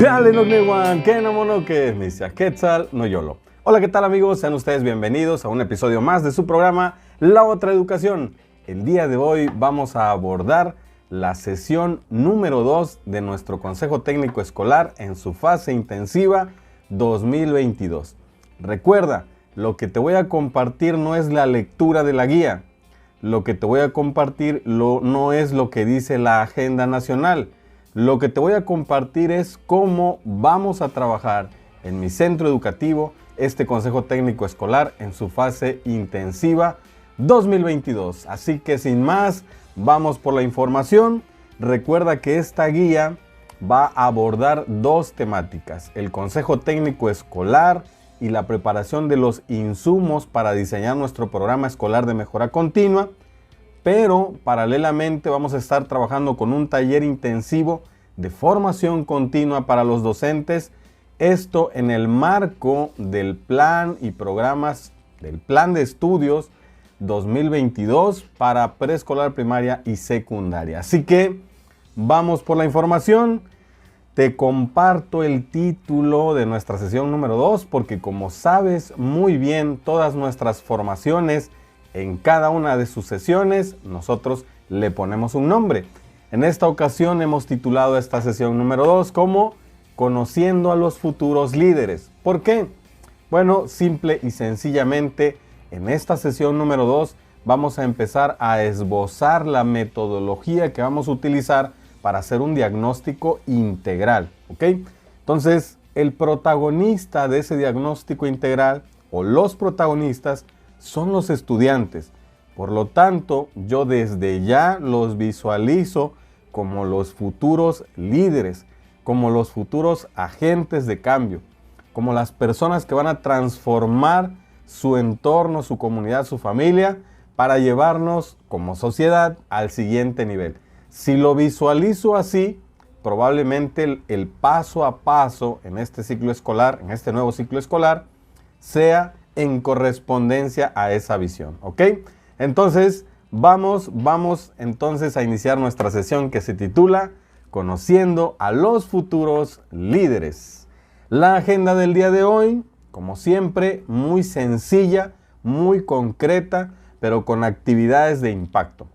Dale no Gnewan, que no mono que Misia Quetzal, no Yolo. Hola, ¿qué tal amigos? Sean ustedes bienvenidos a un episodio más de su programa La Otra Educación. El día de hoy vamos a abordar la sesión número 2 de nuestro Consejo Técnico Escolar en su fase intensiva 2022. Recuerda, lo que te voy a compartir no es la lectura de la guía. Lo que te voy a compartir no es lo que dice la agenda nacional. Lo que te voy a compartir es cómo vamos a trabajar en mi centro educativo este Consejo Técnico Escolar en su fase intensiva 2022. Así que sin más, vamos por la información. Recuerda que esta guía va a abordar dos temáticas: el Consejo Técnico Escolar y la preparación de los insumos para diseñar nuestro programa escolar de mejora continua. Pero paralelamente vamos a estar trabajando con un taller intensivo de formación continua para los docentes. Esto en el marco del plan y programas del Plan de Estudios 2022 para preescolar, primaria y secundaria. Así que vamos por la información. Te comparto el título de nuestra sesión número 2 porque, como sabes muy bien, todas nuestras formaciones, en cada una de sus sesiones, nosotros le ponemos un nombre. En esta ocasión hemos titulado esta sesión número 2 como Conociendo a los futuros líderes. ¿Por qué? Bueno, simple y sencillamente, en esta sesión número 2 vamos a empezar a esbozar la metodología que vamos a utilizar para hacer un diagnóstico integral, ¿ok? Entonces, el protagonista de ese diagnóstico integral, o los protagonistas, son los estudiantes. Por lo tanto, yo desde ya los visualizo como los futuros líderes, como los futuros agentes de cambio, como las personas que van a transformar su entorno, su comunidad, su familia, para llevarnos como sociedad al siguiente nivel. Si lo visualizo así, probablemente el paso a paso en este ciclo escolar, en este nuevo ciclo escolar, sea en correspondencia a esa visión, ¿ok? Entonces, vamos entonces a iniciar nuestra sesión que se titula Conociendo a los futuros líderes. La agenda del día de hoy, como siempre, muy sencilla, muy concreta, pero con actividades de impacto.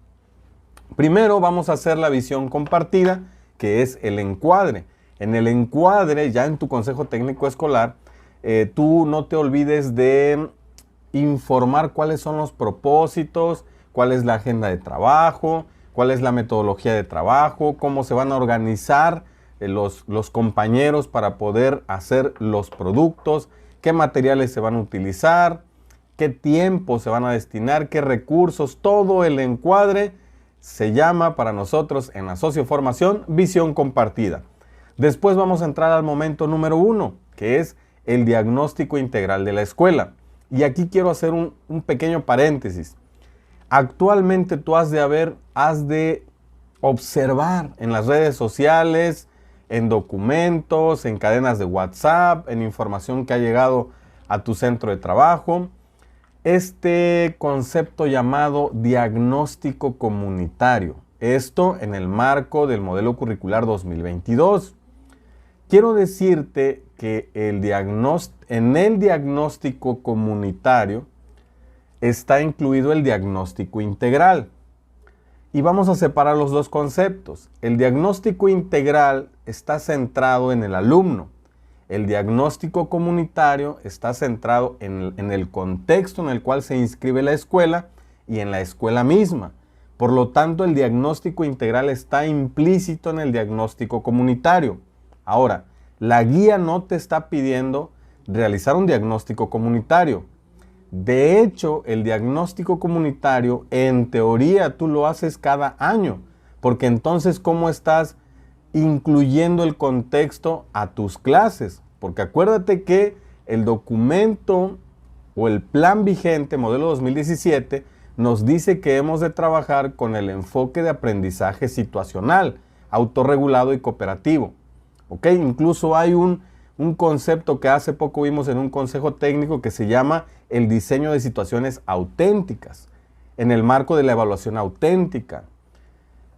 Primero vamos a hacer la visión compartida, que es el encuadre. En el encuadre, ya en tu Consejo Técnico Escolar, tú no te olvides de informar cuáles son los propósitos, cuál es la agenda de trabajo, cuál es la metodología de trabajo, cómo se van a organizar los compañeros para poder hacer los productos, qué materiales se van a utilizar, qué tiempo se van a destinar, qué recursos. Todo el encuadre se llama para nosotros en la socioformación visión compartida. Después vamos a entrar al momento número 1, que es el diagnóstico integral de la escuela. Y aquí quiero hacer un pequeño paréntesis. Actualmente tú has de observar en las redes sociales, en documentos, en cadenas de WhatsApp, en información que ha llegado a tu centro de trabajo, este concepto llamado diagnóstico comunitario. Esto en el marco del modelo curricular 2022. Quiero decirte que en el diagnóstico comunitario está incluido el diagnóstico integral. Y vamos a separar los dos conceptos. El diagnóstico integral está centrado en el alumno. El diagnóstico comunitario está centrado en el contexto en el cual se inscribe la escuela y en la escuela misma. Por lo tanto, el diagnóstico integral está implícito en el diagnóstico comunitario. Ahora, la guía no te está pidiendo realizar un diagnóstico comunitario. De hecho, el diagnóstico comunitario, en teoría, tú lo haces cada año, porque entonces, ¿cómo estás incluyendo el contexto a tus clases? Porque acuérdate que el documento o el plan vigente, modelo 2017, nos dice que hemos de trabajar con el enfoque de aprendizaje situacional, autorregulado y cooperativo. ¿Ok? Incluso hay un concepto que hace poco vimos en un consejo técnico que se llama el diseño de situaciones auténticas, en el marco de la evaluación auténtica.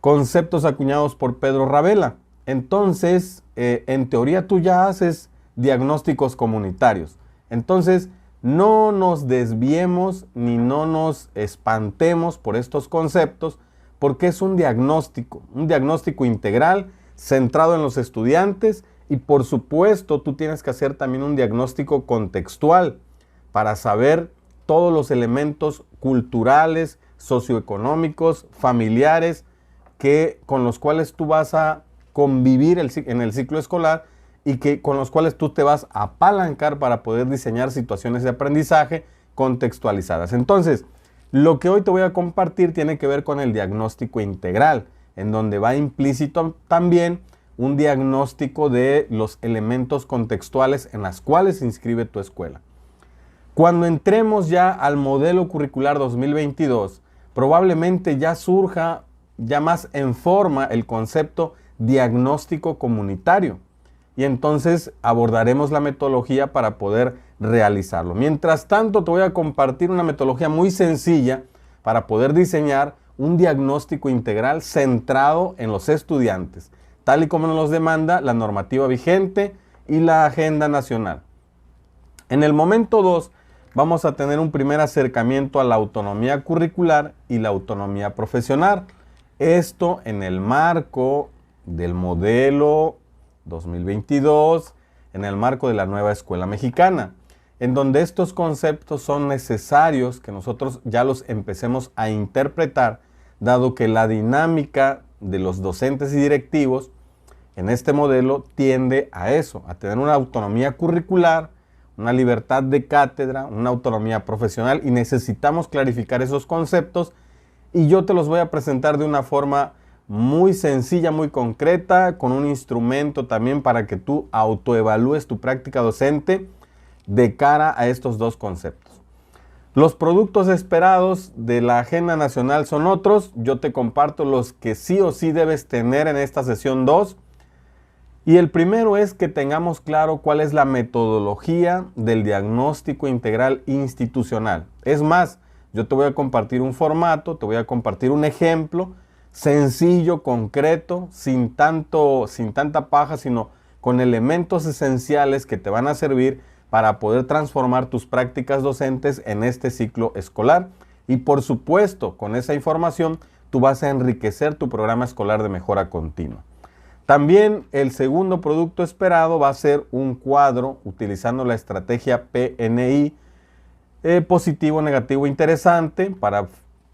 Conceptos acuñados por Pedro Ravela. entonces en teoría tú ya haces diagnósticos comunitarios. Entonces no nos desviemos ni no nos espantemos por estos conceptos, porque es un diagnóstico integral centrado en los estudiantes, y por supuesto tú tienes que hacer también un diagnóstico contextual para saber todos los elementos culturales, socioeconómicos, familiares, con los cuales tú vas a convivir en el ciclo escolar y con los cuales tú te vas a apalancar para poder diseñar situaciones de aprendizaje contextualizadas. Entonces, lo que hoy te voy a compartir tiene que ver con el diagnóstico integral, en donde va implícito también un diagnóstico de los elementos contextuales en los cuales se inscribe tu escuela. Cuando entremos ya al modelo curricular 2022, probablemente ya surja ya más en forma el concepto diagnóstico comunitario. Y entonces abordaremos la metodología para poder realizarlo. Mientras tanto, te voy a compartir una metodología muy sencilla para poder diseñar un diagnóstico integral centrado en los estudiantes, tal y como nos los demanda la normativa vigente y la agenda nacional. En el momento 2, vamos a tener un primer acercamiento a la autonomía curricular y la autonomía profesional. Esto en el marco del modelo 2022, en el marco de la nueva escuela mexicana, en donde estos conceptos son necesarios que nosotros ya los empecemos a interpretar, dado que la dinámica de los docentes y directivos en este modelo tiende a eso, a tener una autonomía curricular, una libertad de cátedra, una autonomía profesional, y necesitamos clarificar esos conceptos, y yo te los voy a presentar de una forma muy sencilla, muy concreta, con un instrumento también para que tú autoevalúes tu práctica docente de cara a estos dos conceptos. Los productos esperados de la agenda nacional son otros. Yo te comparto los que sí o sí debes tener en esta sesión 2. Y el primero es que tengamos claro cuál es la metodología del diagnóstico integral institucional. Es más, yo te voy a compartir un formato, te voy a compartir un ejemplo sencillo, concreto, sin tanta paja, sino con elementos esenciales que te van a servir para poder transformar tus prácticas docentes en este ciclo escolar. Y por supuesto, con esa información, tú vas a enriquecer tu programa escolar de mejora continua. También el segundo producto esperado va a ser un cuadro utilizando la estrategia PNI, positivo, negativo, interesante, para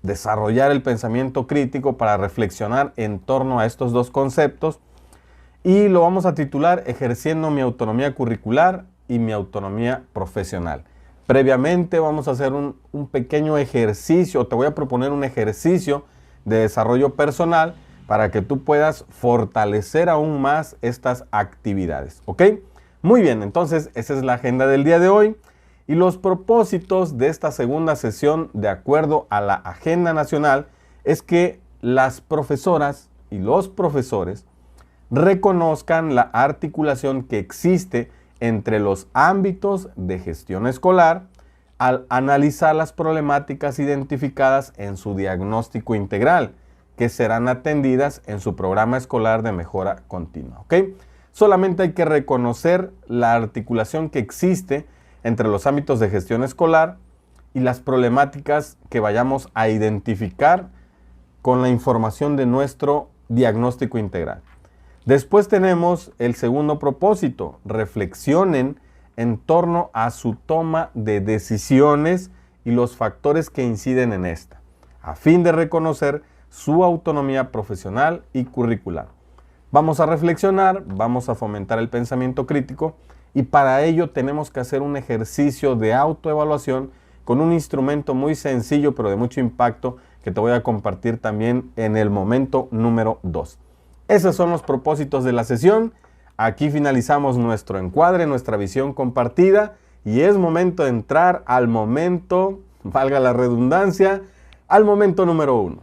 desarrollar el pensamiento crítico, para reflexionar en torno a estos dos conceptos, y lo vamos a titular Ejerciendo mi autonomía curricular y mi autonomía profesional. Previamente vamos a hacer un pequeño ejercicio, te voy a proponer un ejercicio de desarrollo personal para que tú puedas fortalecer aún más estas actividades, ¿ok? Muy bien, entonces esa es la agenda del día de hoy. Y los propósitos de esta segunda sesión, de acuerdo a la agenda nacional, es que las profesoras y los profesores reconozcan la articulación que existe entre los ámbitos de gestión escolar al analizar las problemáticas identificadas en su diagnóstico integral, que serán atendidas en su programa escolar de mejora continua, ¿ok? Solamente hay que reconocer la articulación que existe entre los ámbitos de gestión escolar y las problemáticas que vayamos a identificar con la información de nuestro diagnóstico integral. Después tenemos el segundo propósito: reflexionen en torno a su toma de decisiones y los factores que inciden en esta, a fin de reconocer su autonomía profesional y curricular. Vamos a reflexionar, vamos a fomentar el pensamiento crítico, y para ello tenemos que hacer un ejercicio de autoevaluación con un instrumento muy sencillo pero de mucho impacto que te voy a compartir también en el momento número 2. Esos son los propósitos de la sesión. Aquí finalizamos nuestro encuadre, nuestra visión compartida, y es momento de entrar al momento, valga la redundancia, al momento número 1.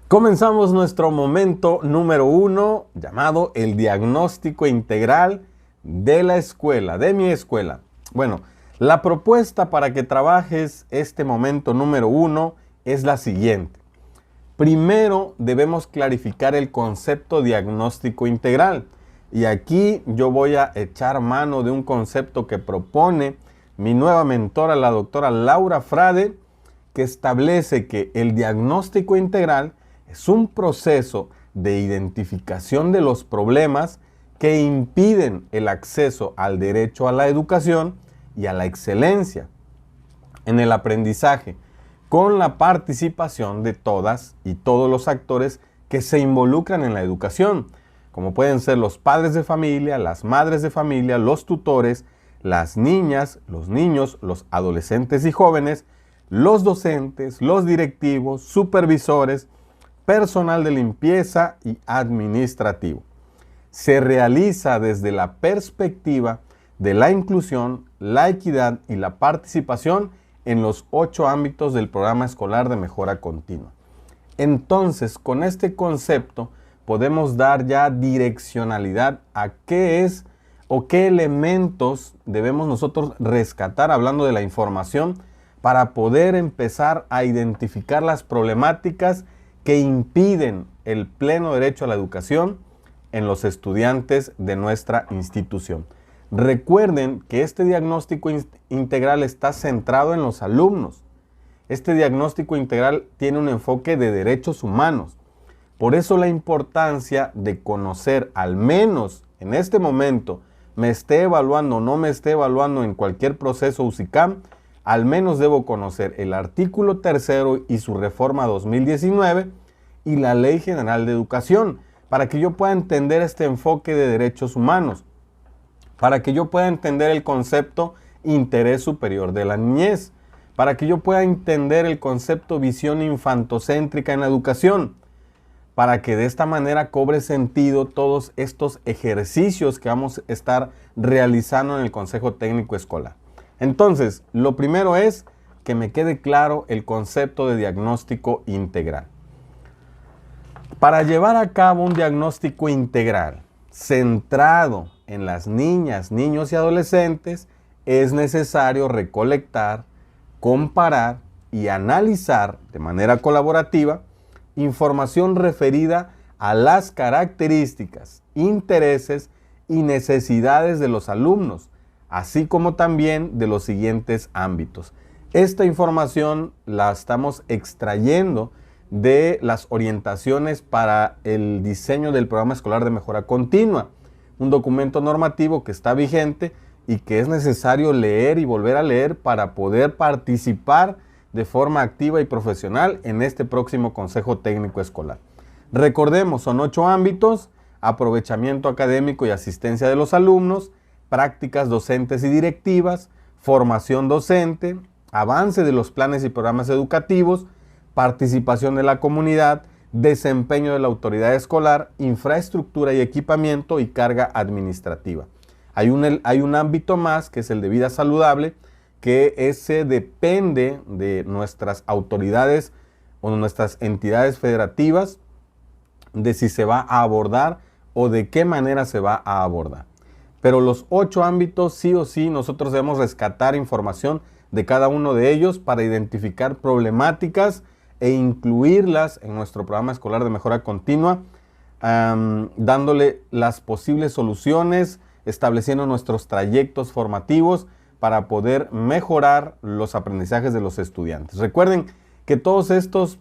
Comenzamos nuestro momento número 1, llamado el diagnóstico integral de la escuela, de mi escuela. Bueno, la propuesta para que trabajes este momento número 1 es la siguiente. Primero debemos clarificar el concepto diagnóstico integral. Y aquí yo voy a echar mano de un concepto que propone mi nueva mentora, la doctora Laura Frade, que establece que el diagnóstico integral es un proceso de identificación de los problemas que impiden el acceso al derecho a la educación y a la excelencia en el aprendizaje, con la participación de todas y todos los actores que se involucran en la educación, como pueden ser los padres de familia, las madres de familia, los tutores, las niñas, los niños, los adolescentes y jóvenes, los docentes, los directivos, supervisores, personal de limpieza y administrativo. Se realiza desde la perspectiva de la inclusión, la equidad y la participación en los 8 ámbitos del programa escolar de mejora continua. Entonces, con este concepto podemos dar ya direccionalidad a qué es o qué elementos debemos nosotros rescatar, hablando de la información, para poder empezar a identificar las problemáticas que impiden el pleno derecho a la educación en los estudiantes de nuestra institución. Recuerden que este diagnóstico integral está centrado en los alumnos. Este diagnóstico integral tiene un enfoque de derechos humanos. Por eso la importancia de conocer, al menos en este momento, me esté evaluando o no me esté evaluando en cualquier proceso USICAM, al menos debo conocer el artículo 3 y su reforma 2019 y la Ley General de Educación, para que yo pueda entender este enfoque de derechos humanos, para que yo pueda entender el concepto interés superior de la niñez, para que yo pueda entender el concepto visión infantocéntrica en la educación, para que de esta manera cobre sentido todos estos ejercicios que vamos a estar realizando en el Consejo Técnico Escolar. Entonces, lo primero es que me quede claro el concepto de diagnóstico integral. Para llevar a cabo un diagnóstico integral centrado en las niñas, niños y adolescentes, es necesario recolectar, comparar y analizar de manera colaborativa información referida a las características, intereses y necesidades de los alumnos, así como también de los siguientes ámbitos. Esta información la estamos extrayendo de las orientaciones para el diseño del programa escolar de mejora continua, un documento normativo que está vigente y que es necesario leer y volver a leer para poder participar de forma activa y profesional en este próximo Consejo Técnico Escolar. Recordemos, son 8 ámbitos: aprovechamiento académico y asistencia de los alumnos, prácticas docentes y directivas, formación docente, avance de los planes y programas educativos, participación de la comunidad, desempeño de la autoridad escolar, infraestructura y equipamiento y carga administrativa. Hay un ámbito más, que es el de vida saludable, que ese depende de nuestras autoridades o de nuestras entidades federativas, de si se va a abordar o de qué manera se va a abordar. Pero los 8 ámbitos, sí o sí, nosotros debemos rescatar información de cada uno de ellos para identificar problemáticas e incluirlas en nuestro programa escolar de mejora continua, dándole las posibles soluciones, estableciendo nuestros trayectos formativos para poder mejorar los aprendizajes de los estudiantes. Recuerden que todos estos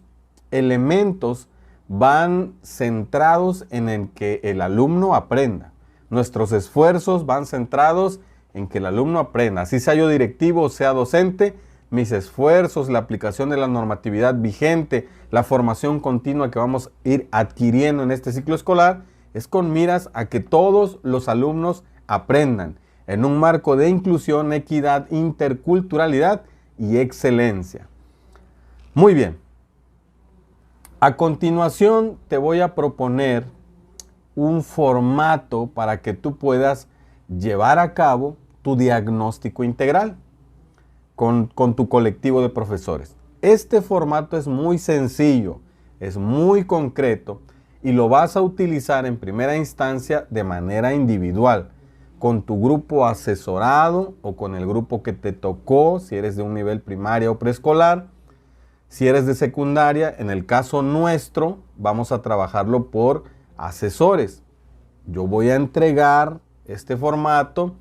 elementos van centrados en el que el alumno aprenda. Nuestros esfuerzos van centrados en que el alumno aprenda. Así sea yo directivo o sea docente, mis esfuerzos, la aplicación de la normatividad vigente, la formación continua que vamos a ir adquiriendo en este ciclo escolar, es con miras a que todos los alumnos aprendan en un marco de inclusión, equidad, interculturalidad y excelencia. Muy bien. A continuación te voy a proponer un formato para que tú puedas llevar a cabo tu diagnóstico integral con tu colectivo de profesores. Este formato es muy sencillo, es muy concreto y lo vas a utilizar en primera instancia de manera individual, con tu grupo asesorado o con el grupo que te tocó, si eres de un nivel primaria o preescolar, Si eres de secundaria, en el caso nuestro, vamos a trabajarlo por asesores. Yo voy a entregar este formato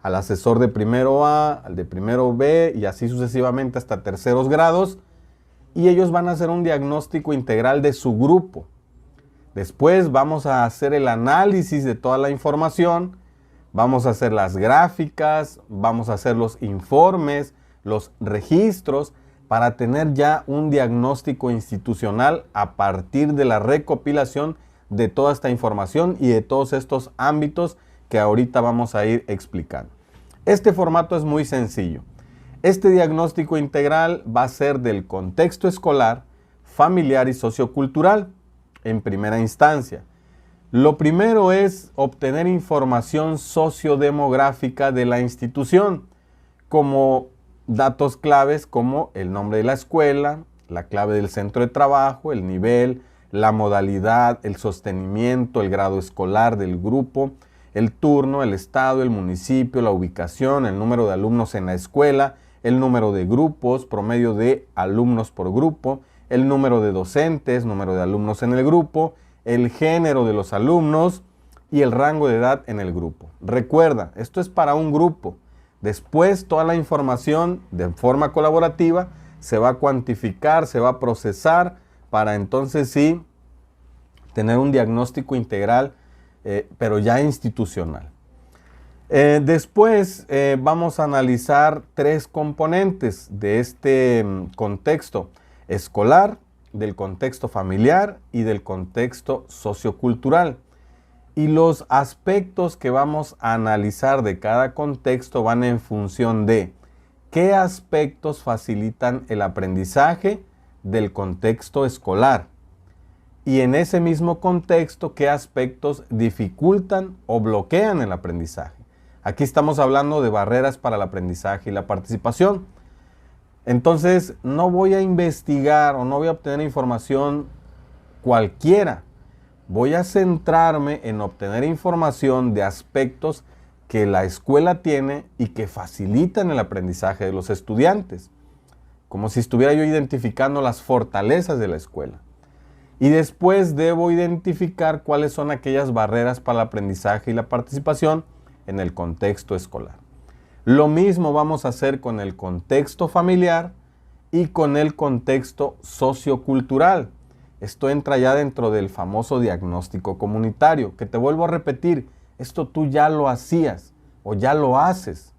al asesor de primero A, al de primero B y así sucesivamente hasta terceros grados, y ellos van a hacer un diagnóstico integral de su grupo. Después vamos a hacer el análisis de toda la información, vamos a hacer las gráficas, vamos a hacer los informes, los registros, para tener ya un diagnóstico institucional a partir de la recopilación de toda esta información y de todos estos ámbitos que ahorita vamos a ir explicando. Este formato es muy sencillo. Este diagnóstico integral va a ser del contexto escolar, familiar y sociocultural en primera instancia. Lo primero es obtener información sociodemográfica de la institución, como datos claves como el nombre de la escuela, la clave del centro de trabajo, el nivel, la modalidad, el sostenimiento, el grado escolar del grupo, el turno, el estado, el municipio, la ubicación, el número de alumnos en la escuela, el número de grupos, promedio de alumnos por grupo, el número de docentes, número de alumnos en el grupo, el género de los alumnos y el rango de edad en el grupo. Recuerda, esto es para un grupo. Después, toda la información de forma colaborativa se va a cuantificar, se va a procesar para entonces sí tener un diagnóstico integral, pero ya institucional. Después vamos a analizar 3 componentes de este contexto escolar, del contexto familiar y del contexto sociocultural. Y los aspectos que vamos a analizar de cada contexto van en función de qué aspectos facilitan el aprendizaje del contexto escolar. Y en ese mismo contexto, qué aspectos dificultan o bloquean el aprendizaje. Aquí estamos hablando de barreras para el aprendizaje y la participación. Entonces, no voy a investigar o no voy a obtener información cualquiera. Voy a centrarme en obtener información de aspectos que la escuela tiene y que facilitan el aprendizaje de los estudiantes, como si estuviera yo identificando las fortalezas de la escuela. Y después debo identificar cuáles son aquellas barreras para el aprendizaje y la participación en el contexto escolar. Lo mismo vamos a hacer con el contexto familiar y con el contexto sociocultural. Esto entra ya dentro del famoso diagnóstico comunitario, que te vuelvo a repetir, esto tú ya lo hacías o ya lo haces.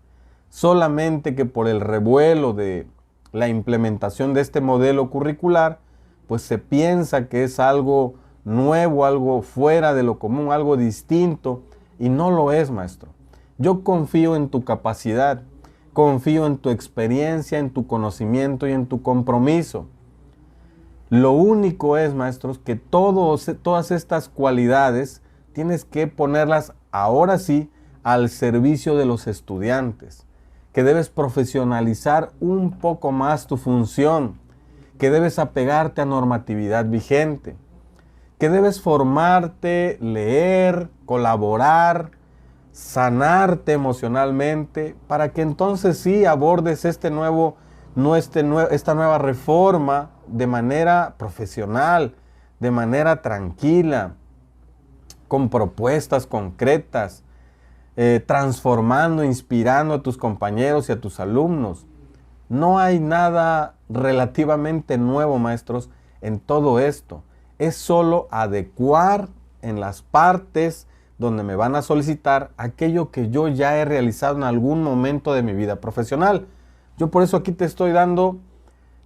Solamente que por el revuelo de la implementación de este modelo curricular, pues se piensa que es algo nuevo, algo fuera de lo común, algo distinto, y no lo es, maestro. Yo confío en tu capacidad, confío en tu experiencia, en tu conocimiento y en tu compromiso. Lo único es, maestros, que todas estas cualidades tienes que ponerlas ahora sí al servicio de los estudiantes, que debes profesionalizar un poco más tu función, que debes apegarte a normatividad vigente, que debes formarte, leer, colaborar, sanarte emocionalmente, para que entonces sí abordes esta nueva reforma de manera profesional, de manera tranquila, con propuestas concretas, transformando, inspirando a tus compañeros y a tus alumnos. No hay nada relativamente nuevo, maestros, en todo esto. Es solo adecuar en las partes donde me van a solicitar aquello que yo ya he realizado en algún momento de mi vida profesional. Yo por eso aquí te estoy dando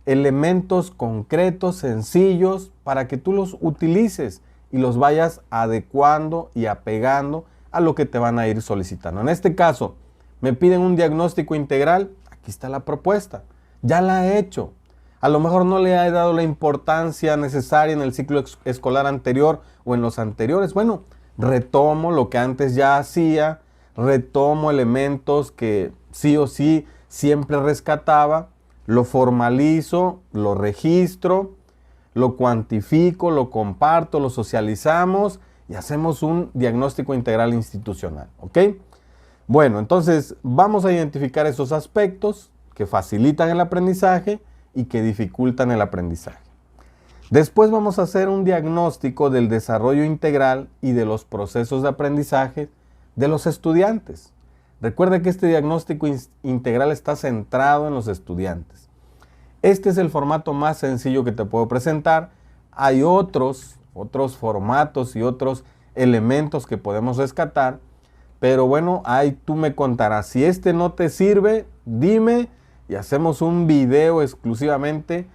elementos concretos, sencillos, para que tú los utilices y los vayas adecuando y apegando a lo que te van a ir solicitando. En este caso, me piden un diagnóstico integral, aquí está la propuesta, ya la he hecho. A lo mejor no le he dado la importancia necesaria en el ciclo escolar anterior o en los anteriores. Bueno, retomo lo que antes ya hacía, retomo elementos que sí o sí siempre rescataba, lo formalizo, lo registro, lo cuantifico, lo comparto, lo socializamos y hacemos un diagnóstico integral institucional, ¿ok? Bueno, entonces vamos a identificar esos aspectos que facilitan el aprendizaje y que dificultan el aprendizaje. Después vamos a hacer un diagnóstico del desarrollo integral y de los procesos de aprendizaje de los estudiantes. Recuerda que este diagnóstico integral está centrado en los estudiantes. Este es el formato más sencillo que te puedo presentar. Hay otros formatos y otros elementos que podemos rescatar, pero bueno, ahí tú me contarás. Si este no te sirve, dime y hacemos un video exclusivamente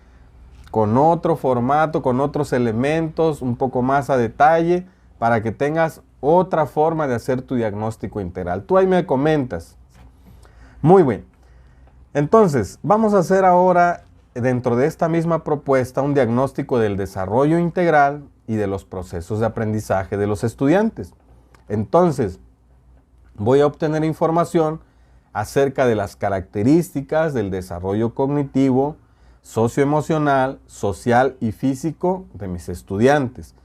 con otro formato, con otros elementos, un poco más a detalle, para que tengas otra forma de hacer tu diagnóstico integral. Tú ahí me comentas. Muy bien. Entonces, vamos a hacer ahora, dentro de esta misma propuesta, un diagnóstico del desarrollo integral y de los procesos de aprendizaje de los estudiantes. Entonces, voy a obtener información acerca de las características del desarrollo cognitivo, socioemocional, social y físico de mis estudiantes.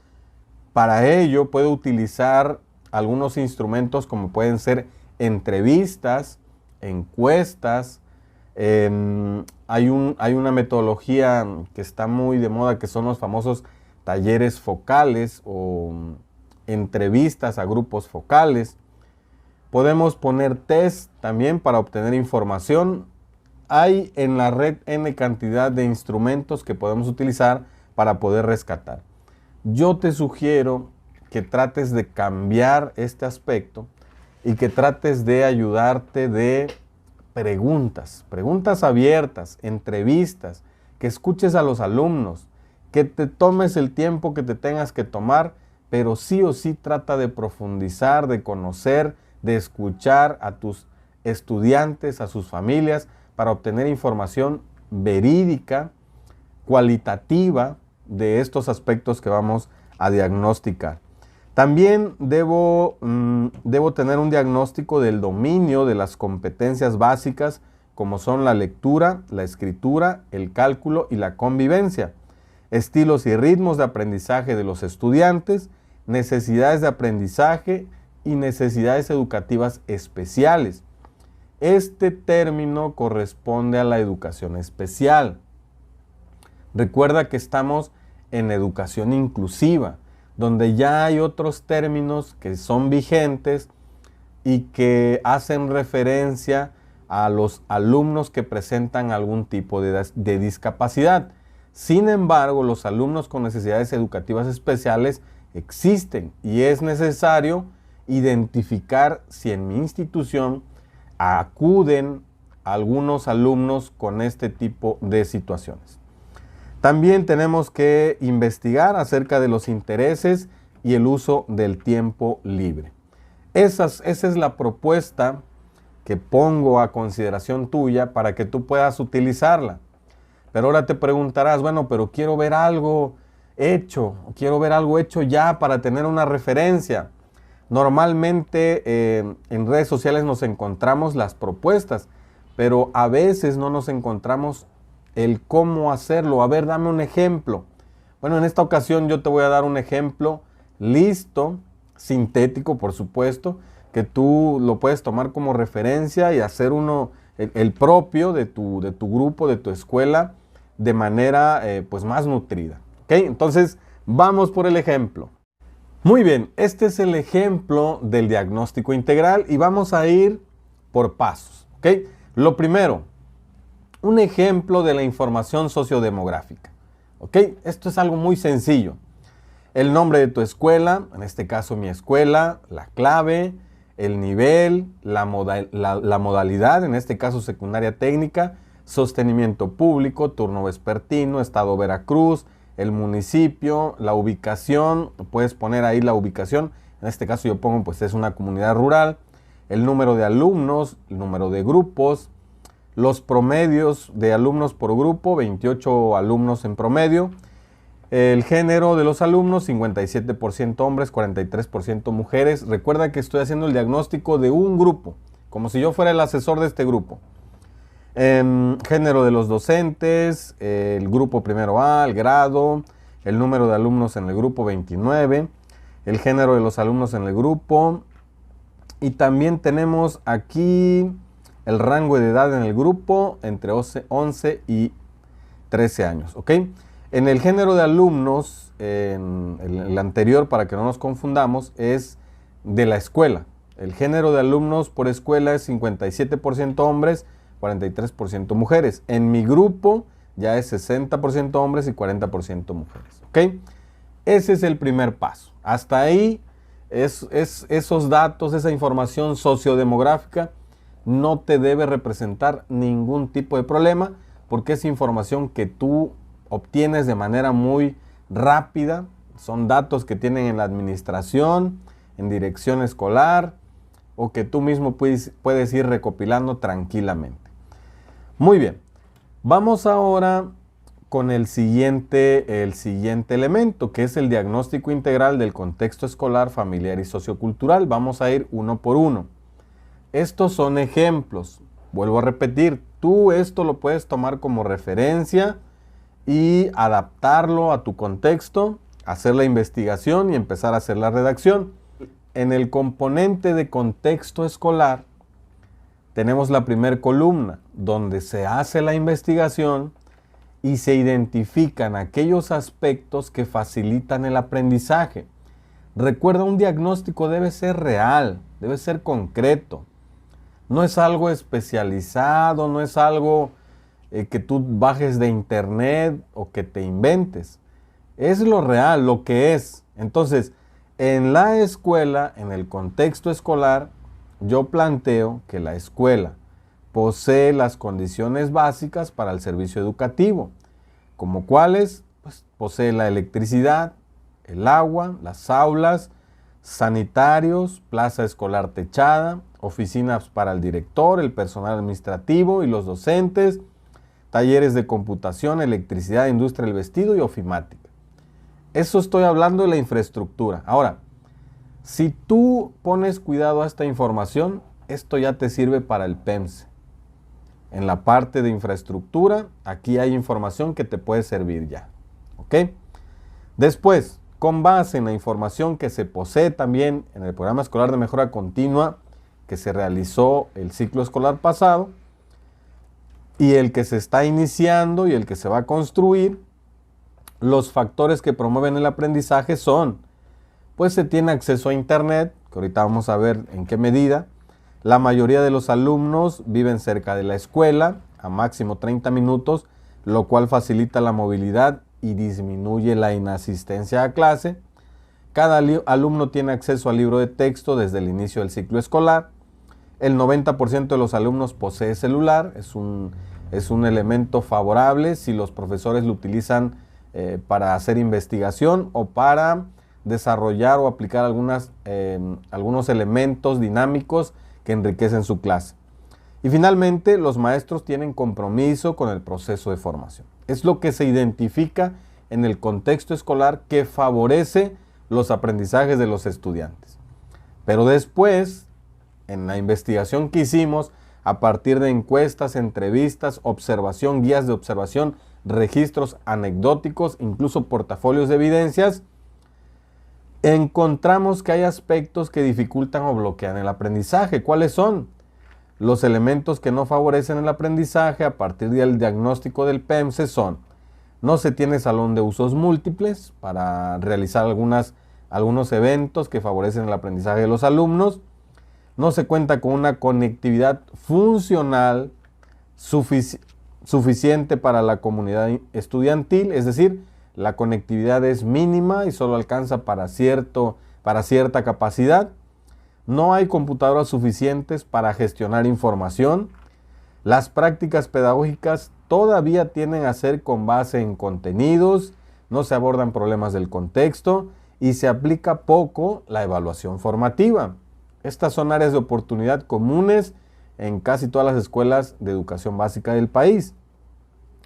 Para ello puedo utilizar algunos instrumentos como pueden ser entrevistas, encuestas. Hay una metodología que está muy de moda que son los famosos talleres focales o entrevistas a grupos focales. Podemos poner test también para obtener información. Hay en la red N cantidad de instrumentos que podemos utilizar para poder rescatar. Yo te sugiero que trates de cambiar este aspecto y que trates de ayudarte de preguntas abiertas, entrevistas, que escuches a los alumnos, que te tomes el tiempo que te tengas que tomar, pero sí o sí trata de profundizar, de conocer, de escuchar a tus estudiantes, a sus familias, para obtener información verídica, cualitativa de estos aspectos que vamos a diagnosticar. También debo tener un diagnóstico del dominio de las competencias básicas como son la lectura, la escritura, el cálculo y la convivencia, estilos y ritmos de aprendizaje de los estudiantes, necesidades de aprendizaje y necesidades educativas especiales. Este término corresponde a la educación especial. Recuerda que estamos en educación inclusiva, donde ya hay otros términos que son vigentes y que hacen referencia a los alumnos que presentan algún tipo de discapacidad. Sin embargo, los alumnos con necesidades educativas especiales existen y es necesario identificar si en mi institución acuden algunos alumnos con este tipo de situaciones. También tenemos que investigar acerca de los intereses y el uso del tiempo libre. Esa es la propuesta que pongo a consideración tuya para que tú puedas utilizarla. Pero ahora te preguntarás, bueno, pero quiero ver algo hecho ya para tener una referencia. Normalmente en redes sociales nos encontramos las propuestas, pero a veces no nos encontramos el cómo hacerlo. A ver, dame un ejemplo. Bueno, en esta ocasión yo te voy a dar un ejemplo listo, sintético, por supuesto, que tú lo puedes tomar como referencia y hacer uno, el propio de tu grupo, de tu escuela, de manera pues más nutrida. ¿Ok? Entonces, vamos por el ejemplo. Muy bien, este es el ejemplo del diagnóstico integral y vamos a ir por pasos. ¿Ok? Lo primero, un ejemplo de la información sociodemográfica. ¿Ok? Esto es algo muy sencillo. El nombre de tu escuela, en este caso mi escuela, la clave, el nivel, la modalidad, en este caso secundaria técnica, sostenimiento público, turno vespertino, estado Veracruz, el municipio, la ubicación, puedes poner ahí la ubicación, en este caso yo pongo pues es una comunidad rural, el número de alumnos, el número de grupos, los promedios de alumnos por grupo, 28 alumnos en promedio, el género de los alumnos, 57% hombres, 43% mujeres. Recuerda que estoy haciendo el diagnóstico de un grupo, como si yo fuera el asesor de este grupo. Género de los docentes, el grupo primero A, el grado, el número de alumnos en el grupo 29, el género de los alumnos en el grupo y también tenemos aquí el rango de edad en el grupo entre 11 y 13 años, ¿ok? En el género de alumnos, en el anterior, para que no nos confundamos, es de la escuela. El género de alumnos por escuela es 57% hombres, 43% mujeres. En mi grupo ya es 60% hombres y 40% mujeres, ¿ok? Ese es el primer paso. Hasta ahí, esos datos, esa información sociodemográfica no te debe representar ningún tipo de problema porque es información que tú obtienes de manera muy rápida. Son datos que tienen en la administración, en dirección escolar o que tú mismo puedes ir recopilando tranquilamente. Muy bien, vamos ahora con el siguiente elemento, que es el diagnóstico integral del contexto escolar, familiar y sociocultural. Vamos a ir uno por uno. Estos son ejemplos. Vuelvo a repetir, tú esto lo puedes tomar como referencia y adaptarlo a tu contexto, hacer la investigación y empezar a hacer la redacción. En el componente de contexto escolar tenemos la primera columna, donde se hace la investigación y se identifican aquellos aspectos que facilitan el aprendizaje. Recuerda, un diagnóstico debe ser real, debe ser concreto. No es algo especializado, no es algo que tú bajes de internet o que te inventes. Es lo real, lo que es. Entonces, en la escuela, en el contexto escolar, yo planteo que la escuela posee las condiciones básicas para el servicio educativo, como cuáles, pues, posee la electricidad, el agua, las aulas, sanitarios, plaza escolar techada, oficinas para el director, el personal administrativo y los docentes, talleres de computación, electricidad, industria del vestido y ofimática. Eso estoy hablando de la infraestructura. Ahora, si tú pones cuidado a esta información, esto ya te sirve para el PEMSE. En la parte de infraestructura, aquí hay información que te puede servir ya. ¿Ok? Después, con base en la información que se posee también en el programa escolar de mejora continua que se realizó el ciclo escolar pasado y el que se está iniciando y el que se va a construir, los factores que promueven el aprendizaje son, pues se tiene acceso a internet, que ahorita vamos a ver en qué medida. La mayoría de los alumnos viven cerca de la escuela, a máximo 30 minutos, lo cual facilita la movilidad y disminuye la inasistencia a clase. Cada alumno tiene acceso al libro de texto desde el inicio del ciclo escolar. El 90% de los alumnos posee celular, es un elemento favorable si los profesores lo utilizan para hacer investigación o para desarrollar o aplicar algunos elementos dinámicos que enriquecen su clase. Y finalmente, los maestros tienen compromiso con el proceso de formación. Es lo que se identifica en el contexto escolar que favorece los aprendizajes de los estudiantes. Pero después, en la investigación que hicimos, a partir de encuestas, entrevistas, observación, guías de observación, registros anecdóticos, incluso portafolios de evidencias, encontramos que hay aspectos que dificultan o bloquean el aprendizaje. ¿Cuáles son? Los elementos que no favorecen el aprendizaje a partir del diagnóstico del PEMSE son: no se tiene salón de usos múltiples para realizar algunos eventos que favorecen el aprendizaje de los alumnos, no se cuenta con una conectividad funcional suficiente para la comunidad estudiantil, es decir, la conectividad es mínima y solo alcanza para cierta capacidad. No hay computadoras suficientes para gestionar información. Las prácticas pedagógicas todavía tienden a ser con base en contenidos, no se abordan problemas del contexto y se aplica poco la evaluación formativa. Estas son áreas de oportunidad comunes en casi todas las escuelas de educación básica del país.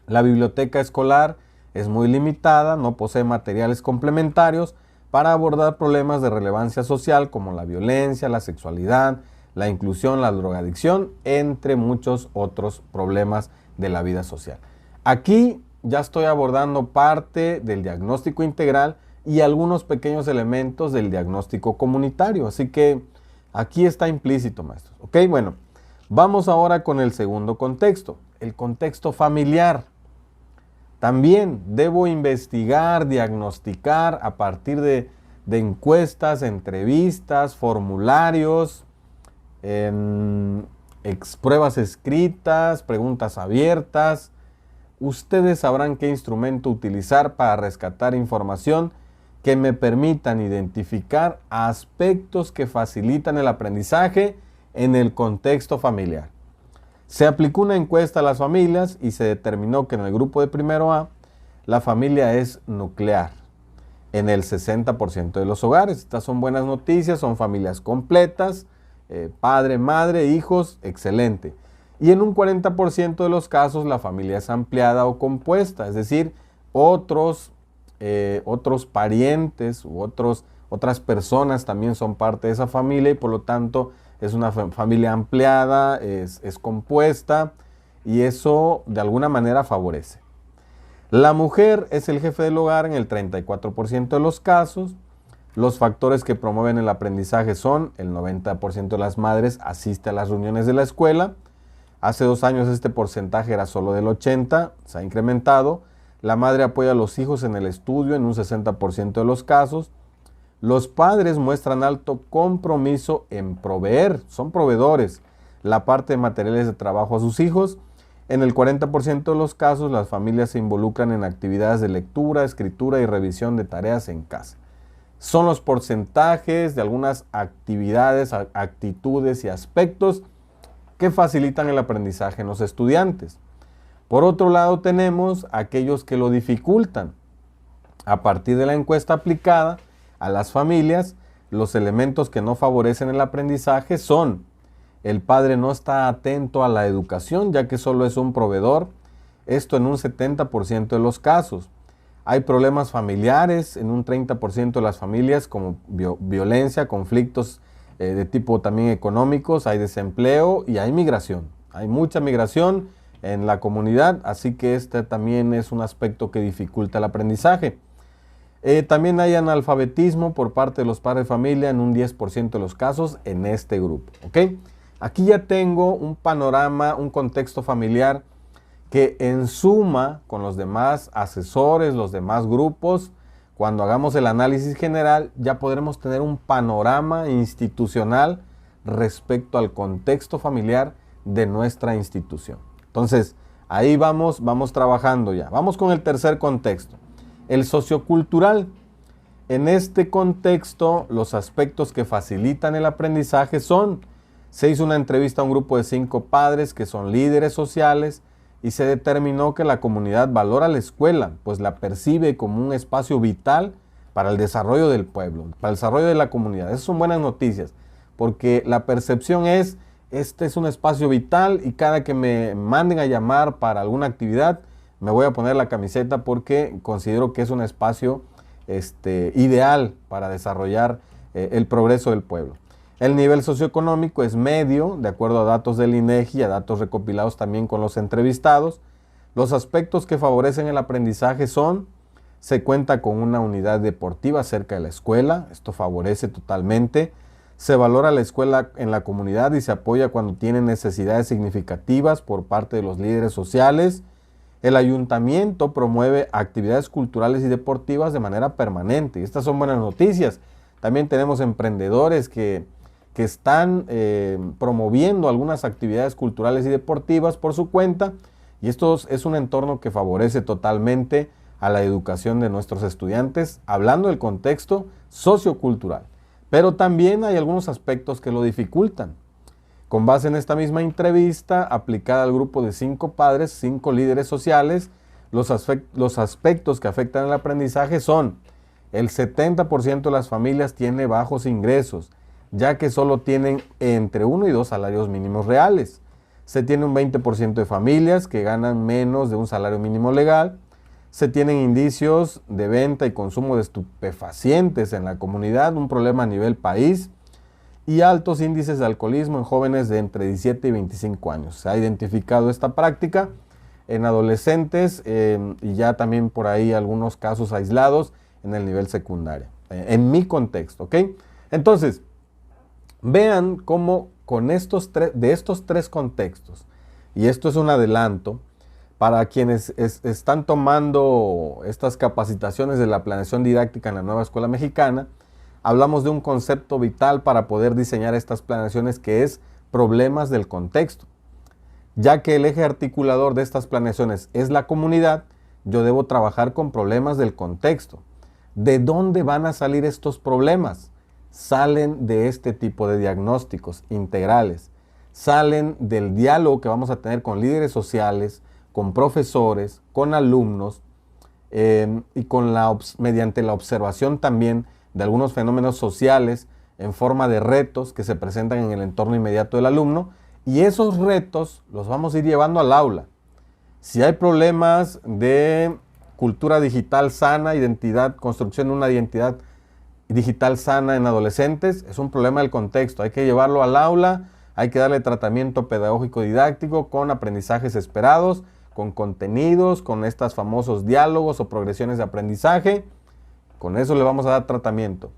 La biblioteca escolar es muy limitada, no posee materiales complementarios para abordar problemas de relevancia social como la violencia, la sexualidad, la inclusión, la drogadicción, entre muchos otros problemas de la vida social. Aquí ya estoy abordando parte del diagnóstico integral y algunos pequeños elementos del diagnóstico comunitario, así que aquí está implícito, maestros. Ok, bueno, vamos ahora con el segundo contexto, el contexto familiar. También debo investigar, diagnosticar a partir de encuestas, entrevistas, formularios, pruebas escritas, preguntas abiertas. Ustedes sabrán qué instrumento utilizar para rescatar información que me permitan identificar aspectos que facilitan el aprendizaje en el contexto familiar. Se aplicó una encuesta a las familias y se determinó que en el grupo de primero A, la familia es nuclear en el 60% de los hogares. Estas son buenas noticias, son familias completas, padre, madre, hijos, excelente. Y en un 40% de los casos la familia es ampliada o compuesta, es decir, otros parientes u otras personas también son parte de esa familia y por lo tanto es una familia ampliada, es compuesta y eso de alguna manera favorece. La mujer es el jefe del hogar en el 34% de los casos. Los factores que promueven el aprendizaje son: el 90% de las madres asiste a las reuniones de la escuela. Hace 2 años este porcentaje era solo del 80%, se ha incrementado. La madre apoya a los hijos en el estudio en un 60% de los casos. Los padres muestran alto compromiso en proveer, son proveedores, la parte de materiales de trabajo a sus hijos. En el 40% de los casos las familias se involucran en actividades de lectura, escritura y revisión de tareas en casa. Son los porcentajes de algunas actividades, actitudes y aspectos que facilitan el aprendizaje en los estudiantes. Por otro lado tenemos aquellos que lo dificultan. A partir de la encuesta aplicada a las familias, los elementos que no favorecen el aprendizaje son: el padre no está atento a la educación ya que solo es un proveedor, esto en un 70% de los casos. Hay problemas familiares en un 30% de las familias como violencia, conflictos de tipo también económicos, hay desempleo y hay migración. Hay mucha migración en la comunidad, así que este también es un aspecto que dificulta el aprendizaje. También hay analfabetismo por parte de los padres de familia en un 10% de los casos en este grupo. ¿Okay? Aquí ya tengo un panorama, un contexto familiar que en suma con los demás asesores, los demás grupos, cuando hagamos el análisis general ya podremos tener un panorama institucional respecto al contexto familiar de nuestra institución. Entonces, ahí vamos trabajando ya. Vamos con el tercer contexto, el sociocultural. En este contexto, los aspectos que facilitan el aprendizaje son: se hizo una entrevista a un grupo de 5 padres que son líderes sociales y se determinó que la comunidad valora la escuela, pues la percibe como un espacio vital para el desarrollo del pueblo, para el desarrollo de la comunidad. Esas son buenas noticias, porque la percepción es: este es un espacio vital y cada que me manden a llamar para alguna actividad, me voy a poner la camiseta porque considero que es un espacio ideal para desarrollar el progreso del pueblo. El nivel socioeconómico es medio, de acuerdo a datos del INEGI y a datos recopilados también con los entrevistados. Los aspectos que favorecen el aprendizaje son: se cuenta con una unidad deportiva cerca de la escuela, esto favorece totalmente. Se valora la escuela en la comunidad y se apoya cuando tiene necesidades significativas por parte de los líderes sociales. El ayuntamiento promueve actividades culturales y deportivas de manera permanente. Y estas son buenas noticias. También tenemos emprendedores que están promoviendo algunas actividades culturales y deportivas por su cuenta. Y esto es un entorno que favorece totalmente a la educación de nuestros estudiantes, hablando del contexto sociocultural. Pero también hay algunos aspectos que lo dificultan. Con base en esta misma entrevista aplicada al grupo de 5 padres, 5 líderes sociales, los aspectos que afectan el aprendizaje son: el 70% de las familias tiene bajos ingresos, ya que solo tienen entre 1 y 2 salarios mínimos reales. Se tiene un 20% de familias que ganan menos de un salario mínimo legal. Se tienen indicios de venta y consumo de estupefacientes en la comunidad, un problema a nivel país, y altos índices de alcoholismo en jóvenes de entre 17 y 25 años. Se ha identificado esta práctica en adolescentes y ya también por ahí algunos casos aislados en el nivel secundario, en mi contexto, ¿ok? Entonces, vean cómo con estos tres contextos, y esto es un adelanto, Para quienes están tomando estas capacitaciones de la planeación didáctica en la nueva escuela mexicana, hablamos de un concepto vital para poder diseñar estas planeaciones, que es problemas del contexto. Ya que el eje articulador de estas planeaciones es la comunidad, yo debo trabajar con problemas del contexto. ¿De dónde van a salir estos problemas? Salen de este tipo de diagnósticos integrales. Salen del diálogo que vamos a tener con líderes sociales, con profesores, con alumnos y mediante la observación también de algunos fenómenos sociales en forma de retos que se presentan en el entorno inmediato del alumno, y esos retos los vamos a ir llevando al aula. Si hay problemas de cultura digital sana, construcción de una identidad digital sana en adolescentes, es un problema del contexto. Hay que llevarlo al aula, hay que darle tratamiento pedagógico didáctico con aprendizajes esperados, con contenidos, con estos famosos diálogos o progresiones de aprendizaje. Con eso le vamos a dar tratamiento.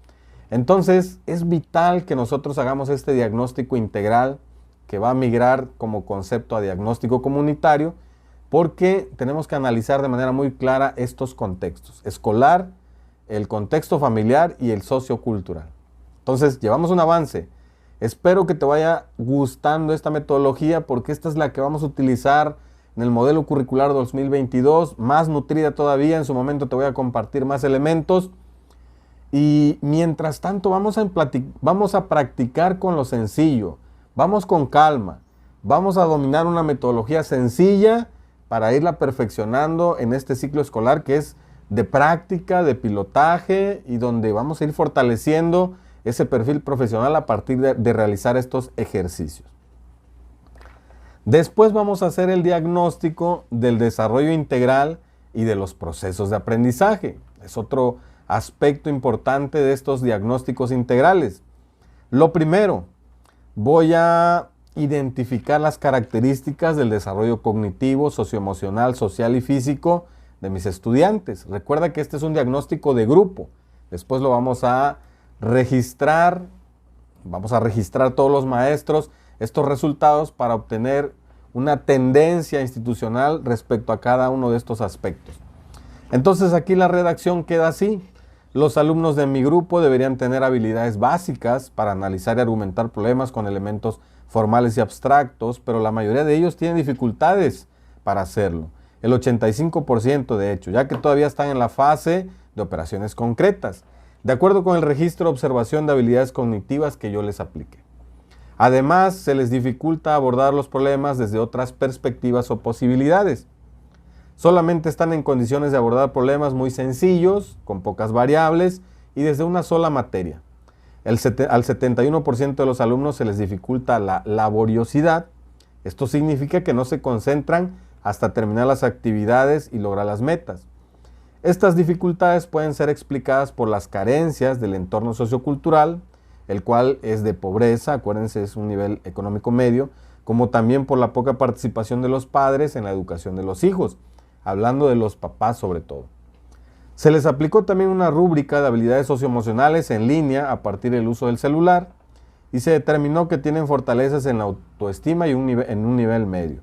Entonces, es vital que nosotros hagamos este diagnóstico integral que va a migrar como concepto a diagnóstico comunitario, porque tenemos que analizar de manera muy clara estos contextos: escolar, el contexto familiar y el sociocultural. Entonces, llevamos un avance. Espero que te vaya gustando esta metodología, porque esta es la que vamos a utilizar en el modelo curricular 2022, más nutrida todavía. En su momento te voy a compartir más elementos. Y mientras tanto vamos a practicar con lo sencillo. Vamos con calma. Vamos a dominar una metodología sencilla para irla perfeccionando en este ciclo escolar, que es de práctica, de pilotaje, y donde vamos a ir fortaleciendo ese perfil profesional a partir de realizar estos ejercicios. Después vamos a hacer el diagnóstico del desarrollo integral y de los procesos de aprendizaje. Es otro aspecto importante de estos diagnósticos integrales. Lo primero, voy a identificar las características del desarrollo cognitivo, socioemocional, social y físico de mis estudiantes. Recuerda que este es un diagnóstico de grupo. Después lo vamos a registrar todos los maestros estos resultados para obtener una tendencia institucional respecto a cada uno de estos aspectos. Entonces aquí la redacción queda así: los alumnos de mi grupo deberían tener habilidades básicas para analizar y argumentar problemas con elementos formales y abstractos, pero la mayoría de ellos tienen dificultades para hacerlo. El 85% de hecho, ya que todavía están en la fase de operaciones concretas, de acuerdo con el registro de observación de habilidades cognitivas que yo les apliqué. Además, se les dificulta abordar los problemas desde otras perspectivas o posibilidades. Solamente están en condiciones de abordar problemas muy sencillos, con pocas variables y desde una sola materia. Al 71% de los alumnos se les dificulta la laboriosidad. Esto significa que no se concentran hasta terminar las actividades y lograr las metas. Estas dificultades pueden ser explicadas por las carencias del entorno sociocultural, el cual es de pobreza, acuérdense, es un nivel económico medio, como también por la poca participación de los padres en la educación de los hijos, hablando de los papás sobre todo. Se les aplicó también una rúbrica de habilidades socioemocionales en línea a partir del uso del celular, y se determinó que tienen fortalezas en la autoestima y en un nivel medio.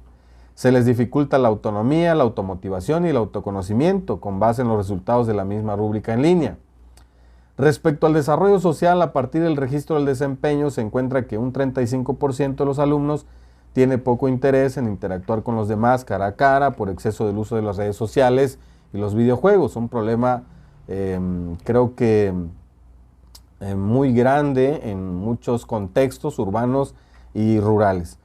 Se les dificulta la autonomía, la automotivación y el autoconocimiento con base en los resultados de la misma rúbrica en línea. Respecto al desarrollo social, a partir del registro del desempeño se encuentra que un 35% de los alumnos tiene poco interés en interactuar con los demás cara a cara por exceso del uso de las redes sociales y los videojuegos. Un problema creo que muy grande en muchos contextos urbanos y rurales.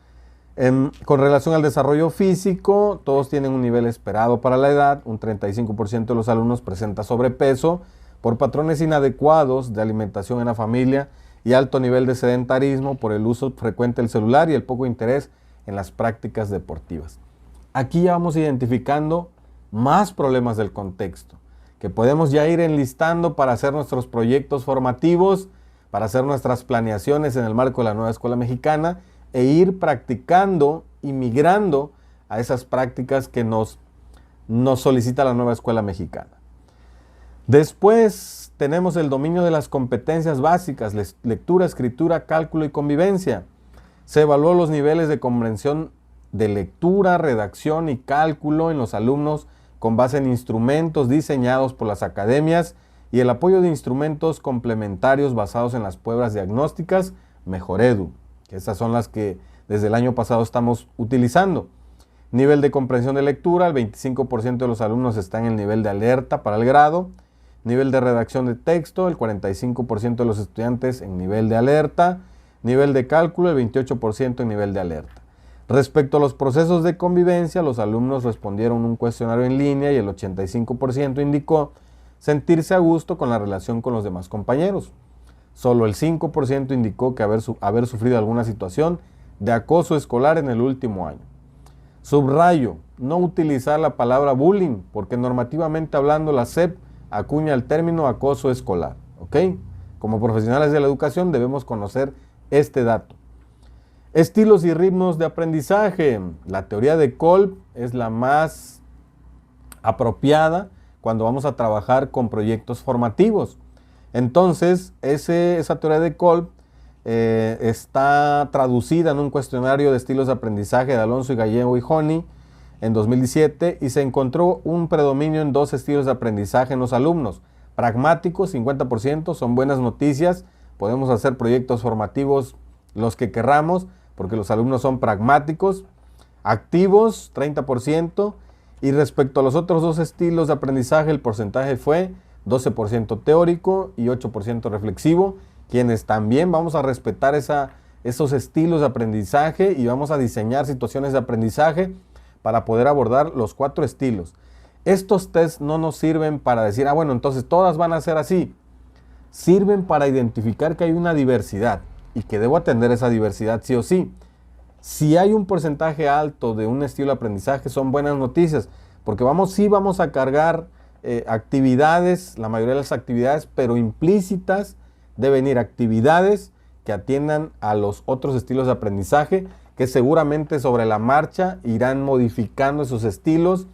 Con relación al desarrollo físico, todos tienen un nivel esperado para la edad. Un 35% de los alumnos presenta sobrepeso por patrones inadecuados de alimentación en la familia y alto nivel de sedentarismo por el uso frecuente del celular y el poco interés en las prácticas deportivas. Aquí ya vamos identificando más problemas del contexto, que podemos ya ir enlistando para hacer nuestros proyectos formativos, para hacer nuestras planeaciones en el marco de la nueva escuela mexicana e ir practicando y migrando a esas prácticas que nos solicita la nueva escuela mexicana. Después tenemos el dominio de las competencias básicas: lectura, escritura, cálculo y convivencia. Se evaluó los niveles de comprensión de lectura, redacción y cálculo en los alumnos con base en instrumentos diseñados por las academias y el apoyo de instrumentos complementarios basados en las pruebas diagnósticas Mejoredu, que estas son las que desde el año pasado estamos utilizando. Nivel de comprensión de lectura, el 25% de los alumnos está en el nivel de alerta para el grado. Nivel de redacción de texto, el 45% de los estudiantes en nivel de alerta. Nivel de cálculo, el 28% en nivel de alerta. Respecto a los procesos de convivencia, los alumnos respondieron un cuestionario en línea y el 85% indicó sentirse a gusto con la relación con los demás compañeros. Solo el 5% indicó que haber sufrido alguna situación de acoso escolar en el último año. Subrayo, no utilizar la palabra bullying, porque normativamente hablando la SEP acuña el término acoso escolar, ¿ok? Como profesionales de la educación debemos conocer este dato. Estilos y ritmos de aprendizaje. La teoría de Kolb es la más apropiada cuando vamos a trabajar con proyectos formativos. Entonces, esa teoría de Kolb está traducida en un cuestionario de estilos de aprendizaje de Alonso y Gallego y Honey en 2017 y se encontró un predominio en 2 estilos de aprendizaje en los alumnos. Pragmáticos, 50%, son buenas noticias. Podemos hacer proyectos formativos los que querramos porque los alumnos son pragmáticos. Activos, 30%. Y respecto a los otros 2 estilos de aprendizaje, el porcentaje fue 12% teórico y 8% reflexivo, quienes también vamos a respetar esos estilos de aprendizaje y vamos a diseñar situaciones de aprendizaje para poder abordar los 4 estilos. Estos tests no nos sirven para decir, bueno, entonces todas van a ser así. Sirven para identificar que hay una diversidad y que debo atender esa diversidad sí o sí. Si hay un porcentaje alto de un estilo de aprendizaje, son buenas noticias, porque sí vamos a cargar actividades, la mayoría de las actividades, pero implícitas deben ir actividades que atiendan a los otros estilos de aprendizaje, que seguramente sobre la marcha irán modificando esos estilos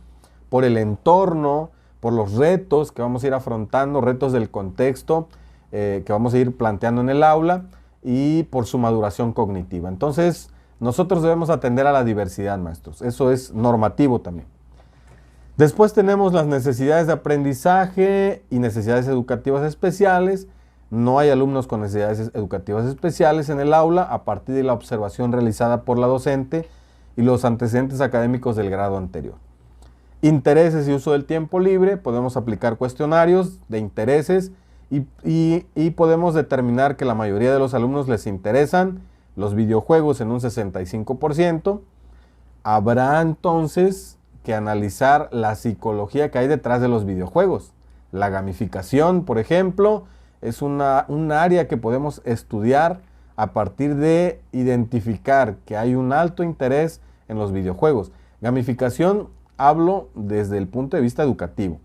por el entorno, por los retos que vamos a ir afrontando, retos del contexto que vamos a ir planteando en el aula y por su maduración cognitiva. Entonces, nosotros debemos atender a la diversidad, maestros. Eso es normativo también. Después tenemos las necesidades de aprendizaje y necesidades educativas especiales. No hay alumnos con necesidades educativas especiales en el aula a partir de la observación realizada por la docente y los antecedentes académicos del grado anterior. Intereses y uso del tiempo libre. Podemos aplicar cuestionarios de intereses y podemos determinar que la mayoría de los alumnos les interesan los videojuegos en un 65%. Habrá entonces que analizar la psicología que hay detrás de los videojuegos. La gamificación, por ejemplo, es un área que podemos estudiar a partir de identificar que hay un alto interés en los videojuegos. Gamificación, hablo desde el punto de vista educativo.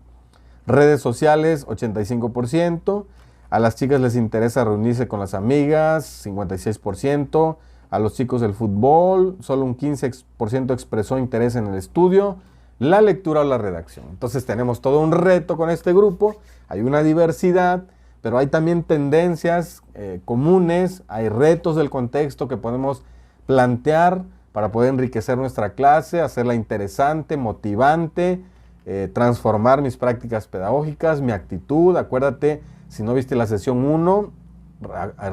Redes sociales, 85%. A las chicas les interesa reunirse con las amigas, 56%. A los chicos del fútbol, solo un 15% expresó interés en el estudio, la lectura o la redacción. Entonces tenemos todo un reto con este grupo, hay una diversidad, pero hay también tendencias comunes, hay retos del contexto que podemos plantear para poder enriquecer nuestra clase, hacerla interesante, motivante, transformar mis prácticas pedagógicas, mi actitud. Acuérdate, si no viste la sesión 1,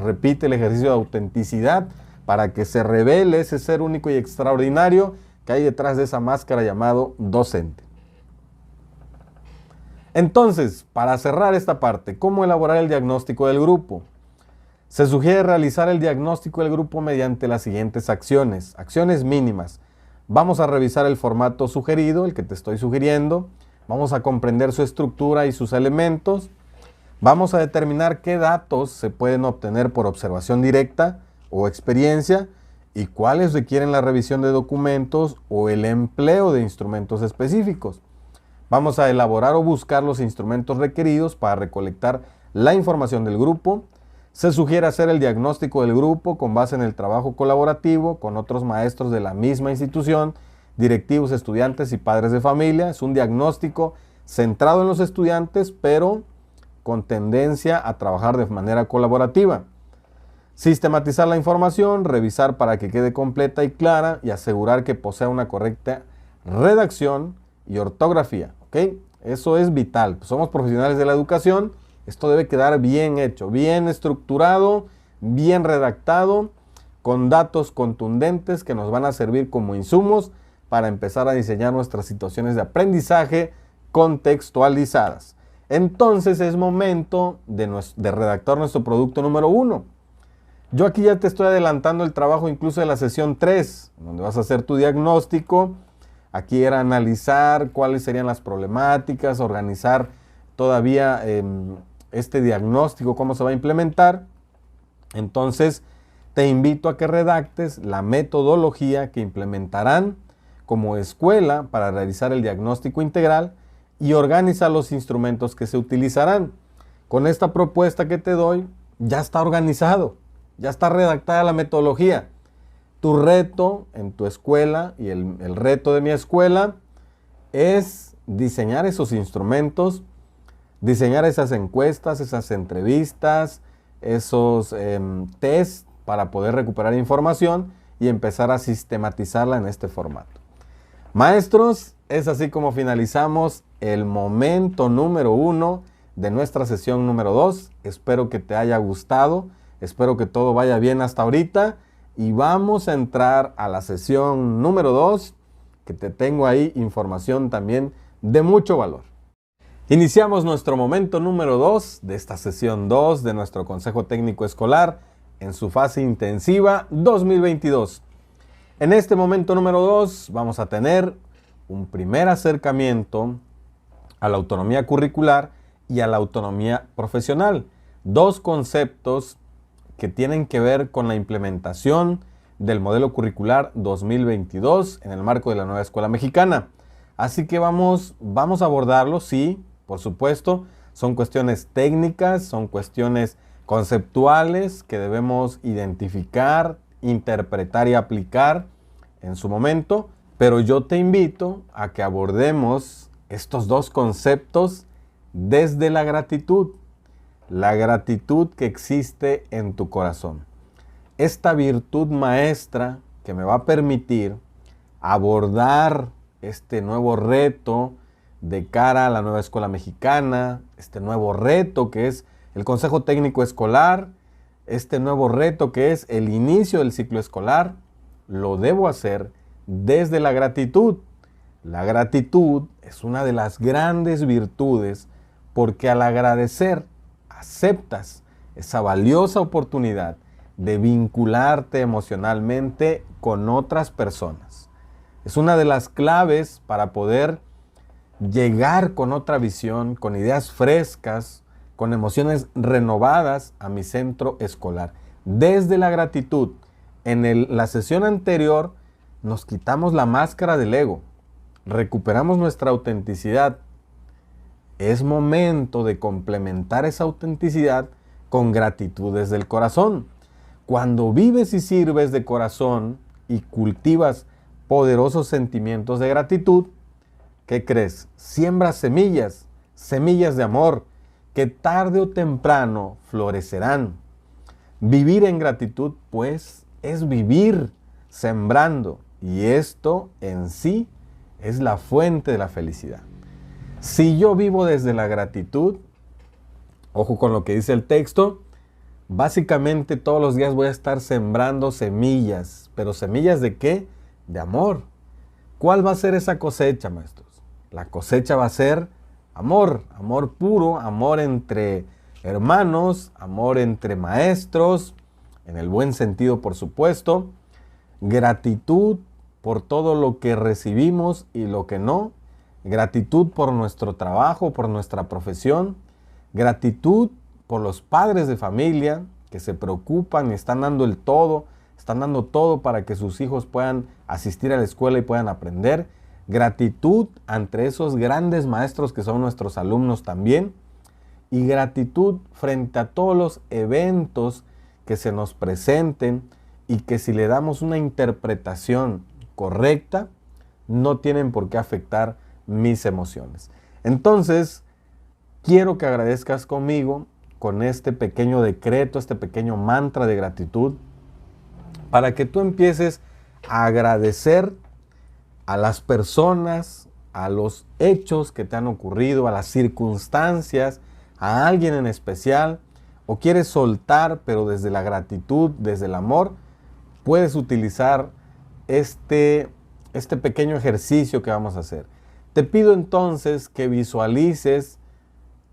repite el ejercicio de autenticidad para que se revele ese ser único y extraordinario que hay detrás de esa máscara llamado docente. Entonces, para cerrar esta parte, ¿cómo elaborar el diagnóstico del grupo? Se sugiere realizar el diagnóstico del grupo mediante las siguientes acciones. Acciones mínimas. Vamos a revisar el formato sugerido, el que te estoy sugiriendo. Vamos a comprender su estructura y sus elementos. Vamos a determinar qué datos se pueden obtener por observación directa o experiencia y cuáles requieren la revisión de documentos o el empleo de instrumentos específicos. Vamos a elaborar o buscar los instrumentos requeridos para recolectar la información del grupo. Se sugiere hacer el diagnóstico del grupo con base en el trabajo colaborativo con otros maestros de la misma institución, directivos, estudiantes y padres de familia. Es un diagnóstico centrado en los estudiantes, pero con tendencia a trabajar de manera colaborativa. Sistematizar la información, revisar para que quede completa y clara y asegurar que posea una correcta redacción y ortografía. ¿Ok? Eso es vital. Somos profesionales de la educación. Esto debe quedar bien hecho, bien estructurado, bien redactado, con datos contundentes que nos van a servir como insumos para empezar a diseñar nuestras situaciones de aprendizaje contextualizadas. Entonces es momento de redactar nuestro producto número 1. Yo aquí ya te estoy adelantando el trabajo incluso de la sesión 3, donde vas a hacer tu diagnóstico. Aquí era analizar cuáles serían las problemáticas, organizar todavía este diagnóstico, cómo se va a implementar. Entonces, te invito a que redactes la metodología que implementarán como escuela para realizar el diagnóstico integral y organiza los instrumentos que se utilizarán. Con esta propuesta que te doy, ya está organizado, ya está redactada la metodología. Tu reto en tu escuela y el reto de mi escuela es diseñar esos instrumentos, diseñar esas encuestas, esas entrevistas, esos tests para poder recuperar información y empezar a sistematizarla en este formato. Maestros, es así como finalizamos el momento número 1 de nuestra sesión número 2. Espero que te haya gustado, espero que todo vaya bien hasta ahorita y vamos a entrar a la sesión número 2, que te tengo ahí información también de mucho valor. Iniciamos nuestro momento número 2 de esta sesión 2 de nuestro Consejo Técnico Escolar en su fase intensiva 2022. En este momento número 2 vamos a tener un primer acercamiento a la autonomía curricular y a la autonomía profesional. Dos conceptos que tienen que ver con la implementación del modelo curricular 2022 en el marco de la nueva escuela mexicana. Así que vamos a abordarlo, sí, por supuesto. Son cuestiones técnicas, son cuestiones conceptuales que debemos identificar, interpretar y aplicar en su momento, pero yo te invito a que abordemos estos dos conceptos desde la gratitud que existe en tu corazón. Esta virtud maestra que me va a permitir abordar este nuevo reto de cara a la nueva escuela mexicana, este nuevo reto que es el Consejo Técnico Escolar, este nuevo reto que es el inicio del ciclo escolar, lo debo hacer desde la gratitud. La gratitud es una de las grandes virtudes porque al agradecer aceptas esa valiosa oportunidad de vincularte emocionalmente con otras personas. Es una de las claves para poder llegar con otra visión, con ideas frescas, con emociones renovadas a mi centro escolar. Desde la gratitud. En la sesión anterior nos quitamos la máscara del ego, recuperamos nuestra autenticidad. Es momento de complementar esa autenticidad con gratitud desde el corazón. Cuando vives y sirves de corazón y cultivas poderosos sentimientos de gratitud, ¿qué crees? Siembras semillas, semillas de amor, que tarde o temprano florecerán. Vivir en gratitud, pues, es vivir sembrando, y esto en sí es la fuente de la felicidad. Si yo vivo desde la gratitud, ojo con lo que dice el texto, básicamente todos los días voy a estar sembrando semillas. ¿Pero semillas de qué? De amor. ¿Cuál va a ser esa cosecha, maestros? La cosecha va a ser amor, amor puro, amor entre hermanos, amor entre maestros, en el buen sentido, por supuesto. Gratitud por todo lo que recibimos y lo que no. Gratitud por nuestro trabajo, por nuestra profesión. Gratitud por los padres de familia que se preocupan y están dando todo para que sus hijos puedan asistir a la escuela y puedan aprender. Gratitud ante esos grandes maestros que son nuestros alumnos también. Y gratitud frente a todos los eventos que se nos presenten y que si le damos una interpretación correcta, no tienen por qué afectar mis emociones. Entonces, quiero que agradezcas conmigo con este pequeño decreto, este pequeño mantra de gratitud, para que tú empieces a agradecer a las personas, a los hechos que te han ocurrido, a las circunstancias, a alguien en especial, o quieres soltar, pero desde la gratitud, desde el amor, puedes utilizar este pequeño ejercicio que vamos a hacer. Te pido entonces que visualices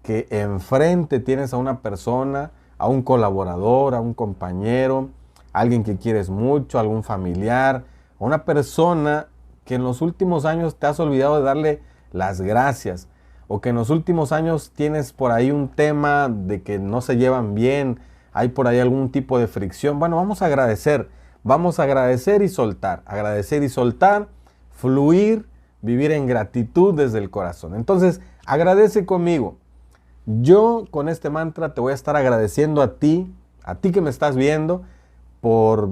que enfrente tienes a una persona, a un colaborador, a un compañero, a alguien que quieres mucho, a algún familiar, a una persona que en los últimos años te has olvidado de darle las gracias, o que en los últimos años tienes por ahí un tema de que no se llevan bien, hay por ahí algún tipo de fricción. Bueno, vamos a agradecer y soltar, fluir, vivir en gratitud desde el corazón. Entonces, agradece conmigo. Yo con este mantra te voy a estar agradeciendo a ti que me estás viendo por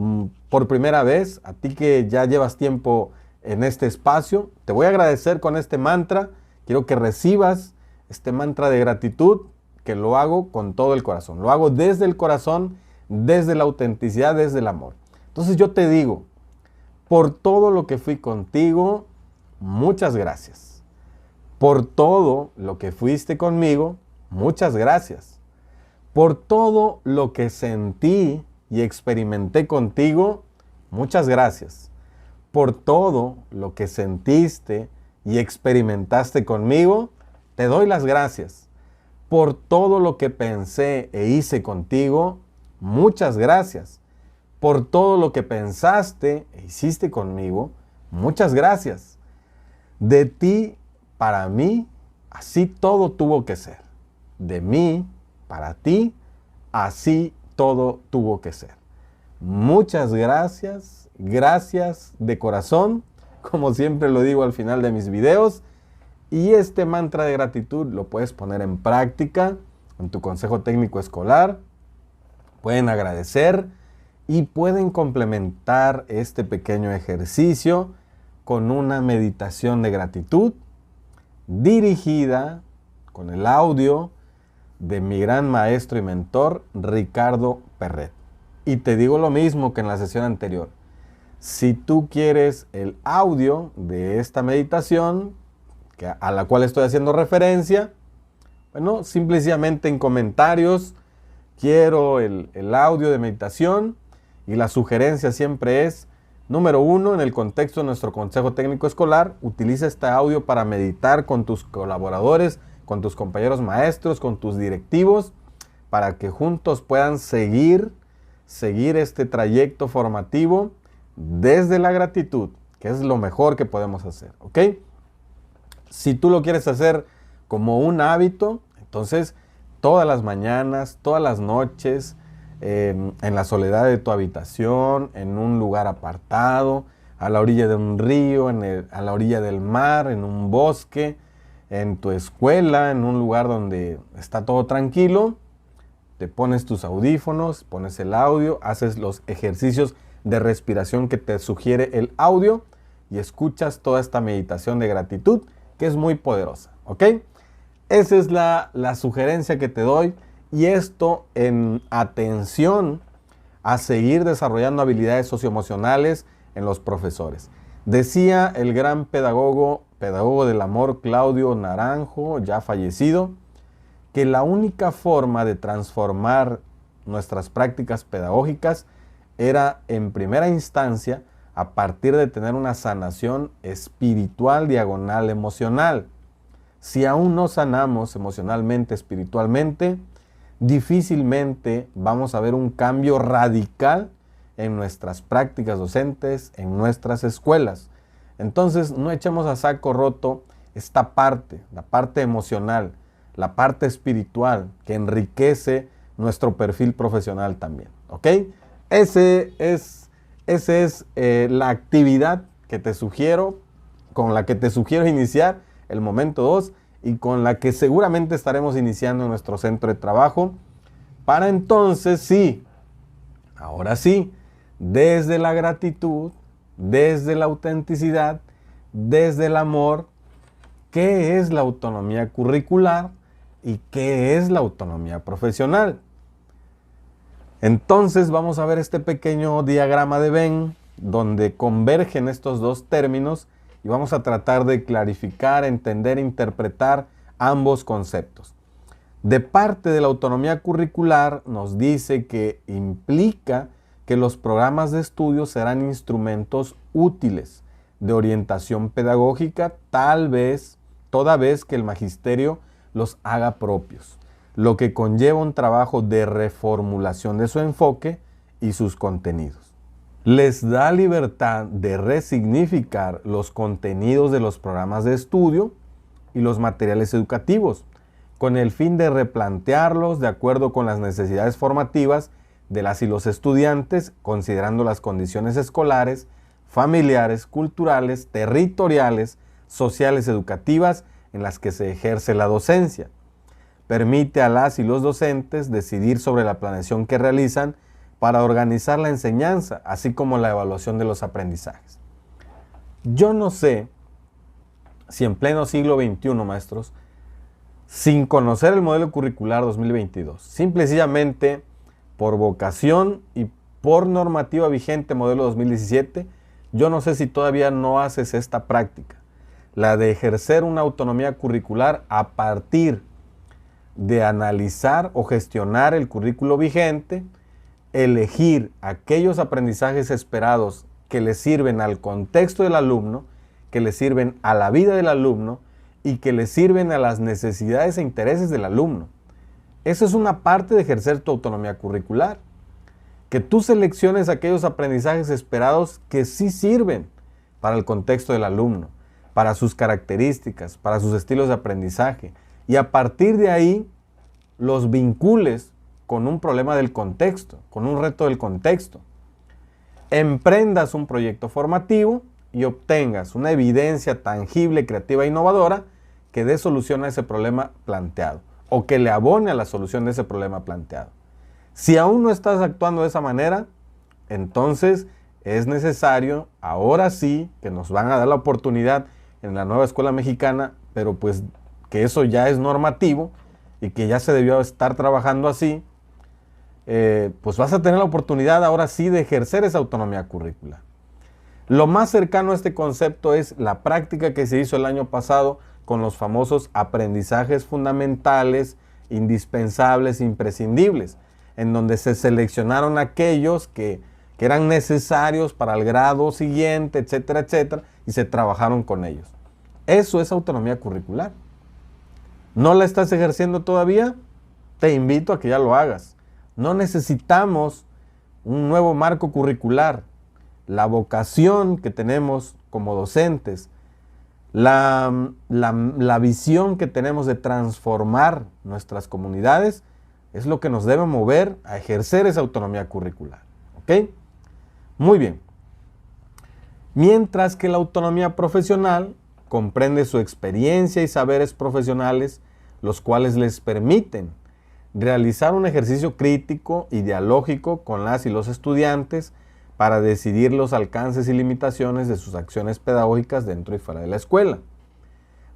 primera vez, a ti que ya llevas tiempo en este espacio. Te voy a agradecer con este mantra. Quiero que recibas este mantra de gratitud, que lo hago con todo el corazón. Lo hago desde el corazón, desde la autenticidad, desde el amor. Entonces yo te digo, por todo lo que fui contigo, muchas gracias. Por todo lo que fuiste conmigo, muchas gracias. Por todo lo que sentí y experimenté contigo, muchas gracias. Por todo lo que sentiste y experimentaste conmigo, te doy las gracias. Por todo lo que pensé e hice contigo, muchas gracias. Por todo lo que pensaste e hiciste conmigo, muchas gracias. De ti para mí, así todo tuvo que ser. De mí para ti, así todo tuvo que ser. Muchas gracias, gracias de corazón, como siempre lo digo al final de mis videos. Y este mantra de gratitud lo puedes poner en práctica en tu consejo técnico escolar. Pueden agradecer y pueden complementar este pequeño ejercicio con una meditación de gratitud dirigida con el audio de mi gran maestro y mentor, Ricardo Perret. Y te digo lo mismo que en la sesión anterior. Si tú quieres el audio de esta meditación, a la cual estoy haciendo referencia, bueno, simplemente en comentarios, quiero el audio de meditación, y la sugerencia siempre es, número 1, en el contexto de nuestro consejo técnico escolar, utiliza este audio para meditar con tus colaboradores, con tus compañeros maestros, con tus directivos, para que juntos puedan seguir este trayecto formativo desde la gratitud, que es lo mejor que podemos hacer, ¿ok? Si tú lo quieres hacer como un hábito, entonces todas las mañanas, todas las noches, en la soledad de tu habitación, en un lugar apartado, a la orilla de un río, a la orilla del mar, en un bosque, en tu escuela, en un lugar donde está todo tranquilo, te pones tus audífonos, pones el audio, haces los ejercicios de respiración que te sugiere el audio y escuchas toda esta meditación de gratitud que es muy poderosa, ¿ok? Esa es la sugerencia que te doy, y esto en atención a seguir desarrollando habilidades socioemocionales en los profesores. Decía el gran pedagogo del amor Claudio Naranjo, ya fallecido, que la única forma de transformar nuestras prácticas pedagógicas era, en primera instancia, a partir de tener una sanación espiritual diagonal emocional. Si aún no sanamos emocionalmente, espiritualmente, difícilmente vamos a ver un cambio radical en nuestras prácticas docentes, en nuestras escuelas. Entonces, no echemos a saco roto esta parte, la parte emocional, la parte espiritual, que enriquece nuestro perfil profesional también, ¿ok? Esa es la actividad que te sugiero, con la que te sugiero iniciar el momento 2 y con la que seguramente estaremos iniciando en nuestro centro de trabajo, para entonces sí, ahora sí, desde la gratitud, desde la autenticidad, desde el amor, ¿qué es la autonomía curricular? ¿Y qué es la autonomía profesional? Entonces vamos a ver este pequeño diagrama de Venn donde convergen estos dos términos y vamos a tratar de clarificar, entender e interpretar ambos conceptos. De parte de la autonomía curricular nos dice que implica que los programas de estudio serán instrumentos útiles de orientación pedagógica, toda vez que el magisterio los haga propios, lo que conlleva un trabajo de reformulación de su enfoque y sus contenidos. Les da libertad de resignificar los contenidos de los programas de estudio y los materiales educativos, con el fin de replantearlos de acuerdo con las necesidades formativas de las y los estudiantes, considerando las condiciones escolares, familiares, culturales, territoriales, sociales, educativas en las que se ejerce la docencia. Permite a las y los docentes decidir sobre la planeación que realizan para organizar la enseñanza, así como la evaluación de los aprendizajes. Yo no sé si en pleno siglo XXI, maestros, sin conocer el modelo curricular 2022, simple y sencillamente por vocación y por normativa vigente modelo 2017, yo no sé si todavía no haces esta práctica, la de ejercer una autonomía curricular a partir de analizar o gestionar el currículo vigente, elegir aquellos aprendizajes esperados que le sirven al contexto del alumno, que le sirven a la vida del alumno y que le sirven a las necesidades e intereses del alumno. Eso es una parte de ejercer tu autonomía curricular. Que tú selecciones aquellos aprendizajes esperados que sí sirven para el contexto del alumno, para sus características, para sus estilos de aprendizaje. Y a partir de ahí los vincules con un problema del contexto, con un reto del contexto. Emprendas un proyecto formativo y obtengas una evidencia tangible, creativa e innovadora que dé solución a ese problema planteado o que le abone a la solución de ese problema planteado. Si aún no estás actuando de esa manera, entonces es necesario, ahora sí, que nos van a dar la oportunidad en la nueva escuela mexicana, pero pues que eso ya es normativo y que ya se debió estar trabajando así, pues vas a tener la oportunidad ahora sí de ejercer esa autonomía curricular. Lo más cercano a este concepto es la práctica que se hizo el año pasado con los famosos aprendizajes fundamentales, indispensables, imprescindibles, en donde se seleccionaron aquellos que eran necesarios para el grado siguiente, etcétera, etcétera, y se trabajaron con ellos. Eso es autonomía curricular. ¿No la estás ejerciendo todavía? Te invito a que ya lo hagas. No necesitamos un nuevo marco curricular. La vocación que tenemos como docentes, la visión que tenemos de transformar nuestras comunidades es lo que nos debe mover a ejercer esa autonomía curricular. ¿Ok? Muy bien. Mientras que la autonomía profesional comprende su experiencia y saberes profesionales, los cuales les permiten realizar un ejercicio crítico y dialógico con las y los estudiantes para decidir los alcances y limitaciones de sus acciones pedagógicas dentro y fuera de la escuela.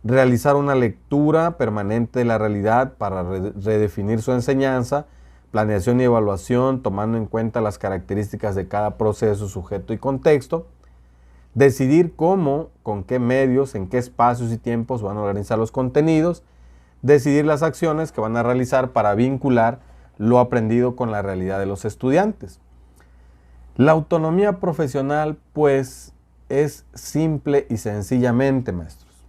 Realizar una lectura permanente de la realidad para redefinir su enseñanza, planeación y evaluación tomando en cuenta las características de cada proceso, sujeto y contexto. Decidir cómo, con qué medios, en qué espacios y tiempos van a organizar los contenidos. Decidir las acciones que van a realizar para vincular lo aprendido con la realidad de los estudiantes. La autonomía profesional, pues, es simple y sencillamente, maestros,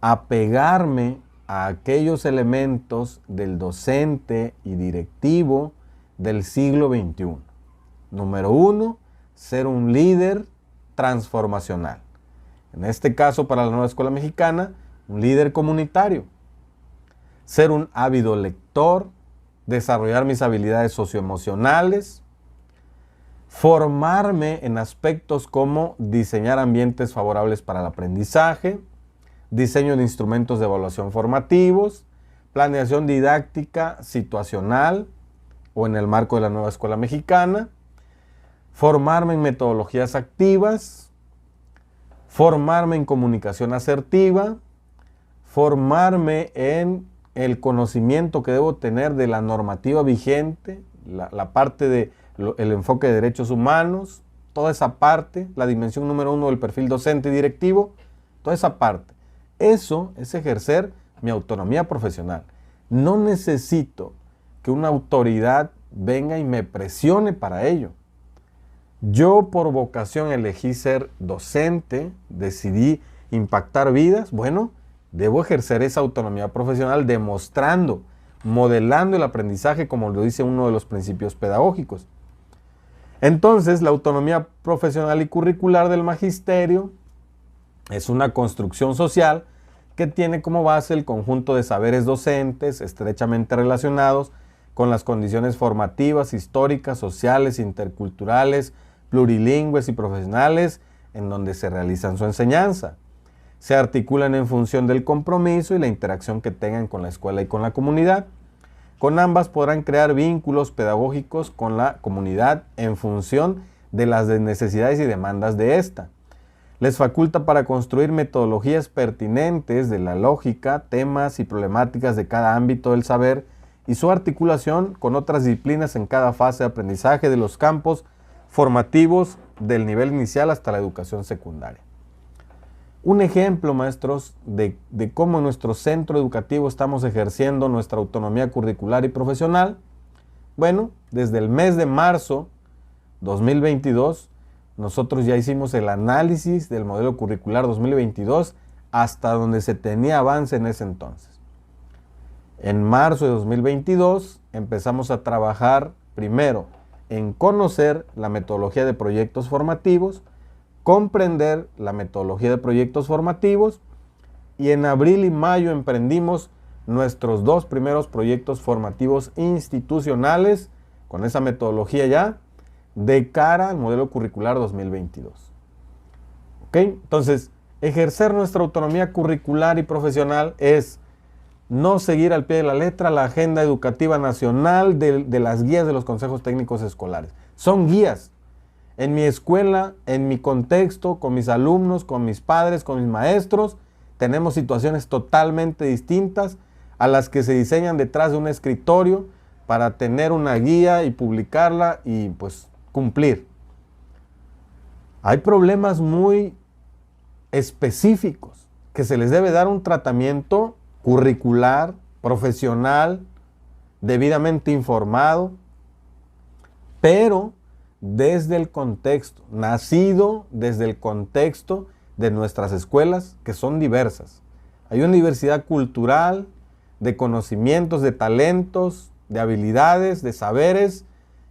apegarme a aquellos elementos del docente y directivo del siglo XXI. Número 1, ser un líder transformacional. En este caso, para la nueva escuela mexicana, un líder comunitario. Ser un ávido lector, desarrollar mis habilidades socioemocionales, formarme en aspectos como diseñar ambientes favorables para el aprendizaje, diseño de instrumentos de evaluación formativos, planeación didáctica situacional o en el marco de la nueva escuela mexicana, formarme en metodologías activas, formarme en comunicación asertiva, formarme en el conocimiento que debo tener de la normativa vigente, la parte del enfoque de derechos humanos, toda esa parte, la dimensión número 1 del perfil docente y directivo, toda esa parte. Eso es ejercer mi autonomía profesional. No necesito que una autoridad venga y me presione para ello. Yo por vocación elegí ser docente, decidí impactar vidas. Bueno, debo ejercer esa autonomía profesional demostrando, modelando el aprendizaje como lo dice uno de los principios pedagógicos. Entonces, la autonomía profesional y curricular del magisterio es una construcción social que tiene como base el conjunto de saberes docentes estrechamente relacionados con las condiciones formativas, históricas, sociales, interculturales, plurilingües y profesionales en donde se realizan su enseñanza. Se articulan en función del compromiso y la interacción que tengan con la escuela y con la comunidad. Con ambas podrán crear vínculos pedagógicos con la comunidad en función de las necesidades y demandas de ésta. Les faculta para construir metodologías pertinentes de la lógica, temas y problemáticas de cada ámbito del saber y su articulación con otras disciplinas en cada fase de aprendizaje de los campos formativos del nivel inicial hasta la educación secundaria. Un ejemplo, maestros, de cómo en nuestro centro educativo estamos ejerciendo nuestra autonomía curricular y profesional. Bueno, desde el mes de marzo 2022, nosotros ya hicimos el análisis del modelo curricular 2022 hasta donde se tenía avance en ese entonces. En marzo de 2022 empezamos a trabajar primero en conocer la metodología de proyectos formativos, comprender la metodología de proyectos formativos y en abril y mayo emprendimos nuestros 2 primeros proyectos formativos institucionales con esa metodología ya de cara al modelo curricular 2022. ¿Ok? Entonces, ejercer nuestra autonomía curricular y profesional es no seguir al pie de la letra la agenda educativa nacional de las guías de los consejos técnicos escolares. Son guías. En mi escuela, en mi contexto, con mis alumnos, con mis padres, con mis maestros, tenemos situaciones totalmente distintas a las que se diseñan detrás de un escritorio para tener una guía y publicarla y pues cumplir. Hay problemas muy específicos que se les debe dar un tratamiento curricular, profesional, debidamente informado, pero desde el contexto, nacido desde el contexto de nuestras escuelas que son diversas. Hay una diversidad cultural, de conocimientos, de talentos, de habilidades, de saberes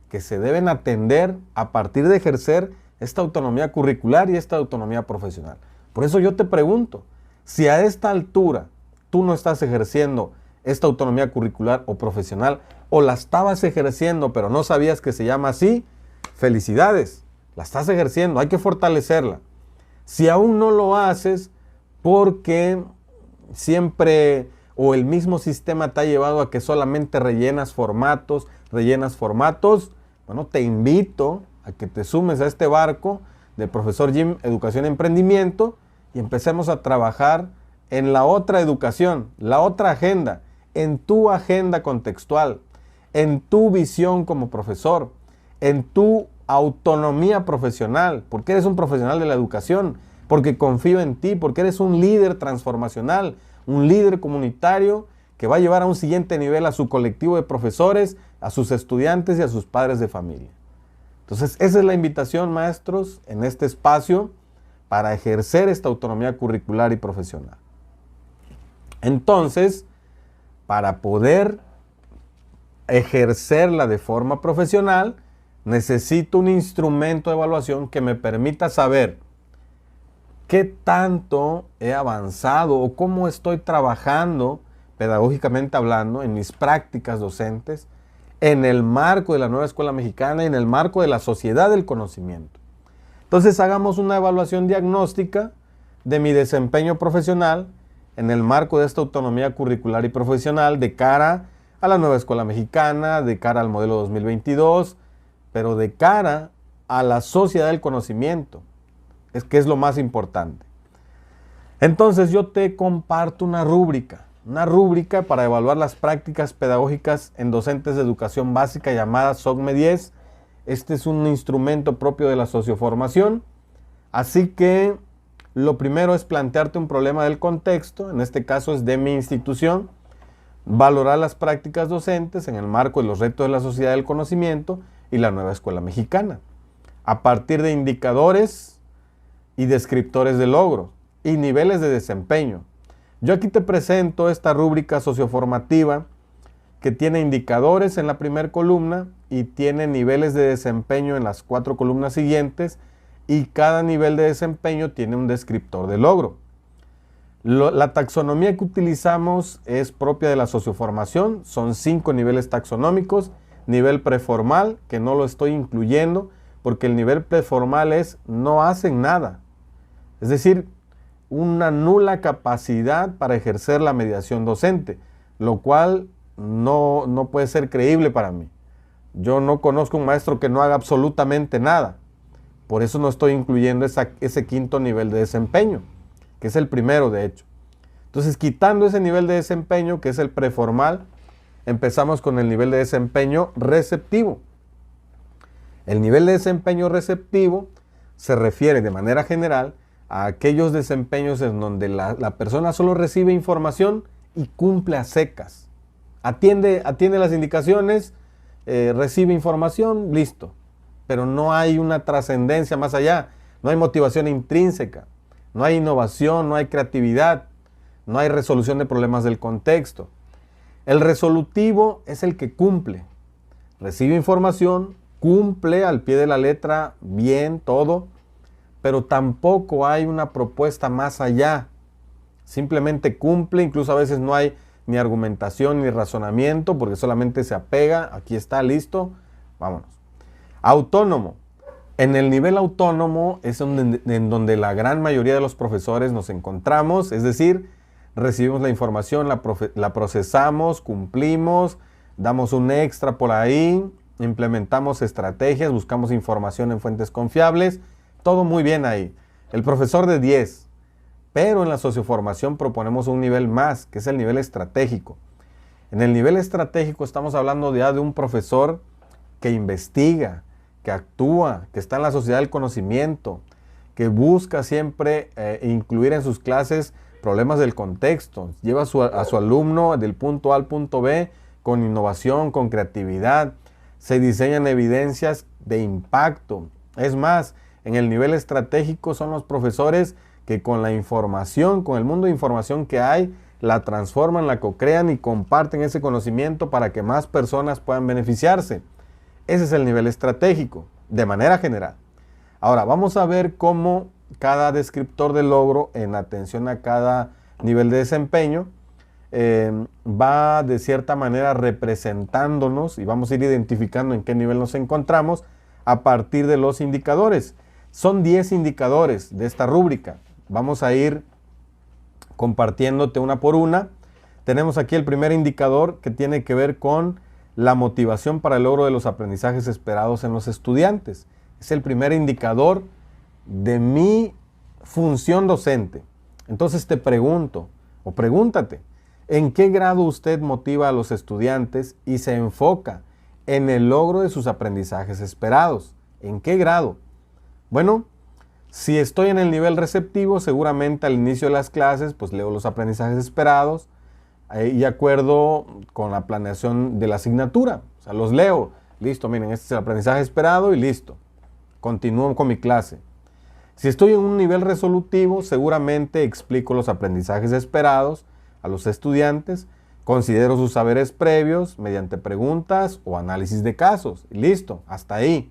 que se deben atender a partir de ejercer esta autonomía curricular y esta autonomía profesional. Por eso yo te pregunto, si a esta altura tú no estás ejerciendo esta autonomía curricular o profesional, o la estabas ejerciendo pero no sabías que se llama así, felicidades, la estás ejerciendo, hay que fortalecerla. Si aún no lo haces porque siempre o el mismo sistema te ha llevado a que solamente rellenas formatos, bueno, te invito a que te sumes a este barco de Profesor Jim Educación y Emprendimiento y empecemos a trabajar en la otra educación, la otra agenda, en tu agenda contextual, en tu visión como profesor, en tu autonomía profesional, porque eres un profesional de la educación, porque confío en ti, porque eres un líder transformacional, un líder comunitario que va a llevar a un siguiente nivel a su colectivo de profesores, a sus estudiantes y a sus padres de familia. Entonces, esa es la invitación, maestros, en este espacio para ejercer esta autonomía curricular y profesional. Entonces, para poder ejercerla de forma profesional, necesito un instrumento de evaluación que me permita saber qué tanto he avanzado o cómo estoy trabajando, pedagógicamente hablando, en mis prácticas docentes, en el marco de la nueva escuela mexicana y en el marco de la sociedad del conocimiento. Entonces, hagamos una evaluación diagnóstica de mi desempeño profesional en el marco de esta autonomía curricular y profesional de cara a la nueva escuela mexicana, de cara al modelo 2022, pero de cara a la sociedad del conocimiento, que es lo más importante. Entonces yo te comparto una rúbrica una rúbrica para evaluar las prácticas pedagógicas en docentes de educación básica llamada SOCME 10. Este es un instrumento propio de la socioformación. Así que lo primero es plantearte un problema del contexto, en este caso es de mi institución, valorar las prácticas docentes en el marco de los retos de la sociedad del conocimiento y la nueva escuela mexicana, a partir de indicadores y descriptores de logro y niveles de desempeño. Yo aquí te presento esta rúbrica socioformativa que tiene indicadores en la primera columna y tiene niveles de desempeño en las 4 columnas siguientes, y cada nivel de desempeño tiene un descriptor de logro. La taxonomía que utilizamos es propia de la socioformación, son 5 niveles taxonómicos. Nivel preformal, que no lo estoy incluyendo, porque el nivel preformal es no hacen nada. Es decir, una nula capacidad para ejercer la mediación docente, lo cual no puede ser creíble para mí. Yo no conozco un maestro que no haga absolutamente nada. Por eso no estoy incluyendo ese 5.º nivel de desempeño, que es el primero de hecho. Entonces, quitando ese nivel de desempeño, que es el preformal, empezamos con el nivel de desempeño receptivo. El nivel de desempeño receptivo se refiere de manera general a aquellos desempeños en donde la persona solo recibe información y cumple a secas. Atiende las indicaciones, recibe información, listo. Pero no hay una trascendencia más allá, no hay motivación intrínseca, no hay innovación, no hay creatividad, no hay resolución de problemas del contexto. El resolutivo es el que cumple, recibe información, cumple al pie de la letra bien todo, pero tampoco hay una propuesta más allá. Simplemente cumple, incluso a veces no hay ni argumentación ni razonamiento porque solamente se apega, aquí está, listo, vámonos. Autónomo. En el nivel autónomo es en donde la gran mayoría de los profesores nos encontramos, es decir, recibimos la información, la procesamos, cumplimos, damos un extra por ahí, implementamos estrategias, buscamos información en fuentes confiables, todo muy bien ahí. El profesor de 10, pero en la socioformación proponemos un nivel más, que es el nivel estratégico. En el nivel estratégico estamos hablando ya de un profesor que investiga, que actúa, que está en la sociedad del conocimiento, que busca siempre incluir en sus clases problemas del contexto, lleva a su alumno del punto A al punto B con innovación, con creatividad, se diseñan evidencias de impacto. Es más, en el nivel estratégico son los profesores que con la información, con el mundo de información que hay, la transforman, la co-crean y comparten ese conocimiento para que más personas puedan beneficiarse. Ese es el nivel estratégico, de manera general. Ahora, vamos a ver cómo cada descriptor de logro, en atención a cada nivel de desempeño, va de cierta manera representándonos y vamos a ir identificando en qué nivel nos encontramos a partir de los indicadores. Son 10 indicadores de esta rúbrica. Vamos a ir compartiéndote una por una. Tenemos aquí el primer indicador que tiene que ver con la motivación para el logro de los aprendizajes esperados en los estudiantes. Es el primer indicador de mi función docente. Entonces te pregunto, o pregúntate, ¿en qué grado usted motiva a los estudiantes y se enfoca en el logro de sus aprendizajes esperados? ¿En qué grado? Bueno, si estoy en el nivel receptivo, seguramente al inicio de las clases, pues leo los aprendizajes esperados, y acuerdo con la planeación de la asignatura. O sea, los leo. Listo, miren, este es el aprendizaje esperado y listo. Continúo con mi clase. Si estoy en un nivel resolutivo, seguramente explico los aprendizajes esperados a los estudiantes, considero sus saberes previos mediante preguntas o análisis de casos. Y listo, hasta ahí.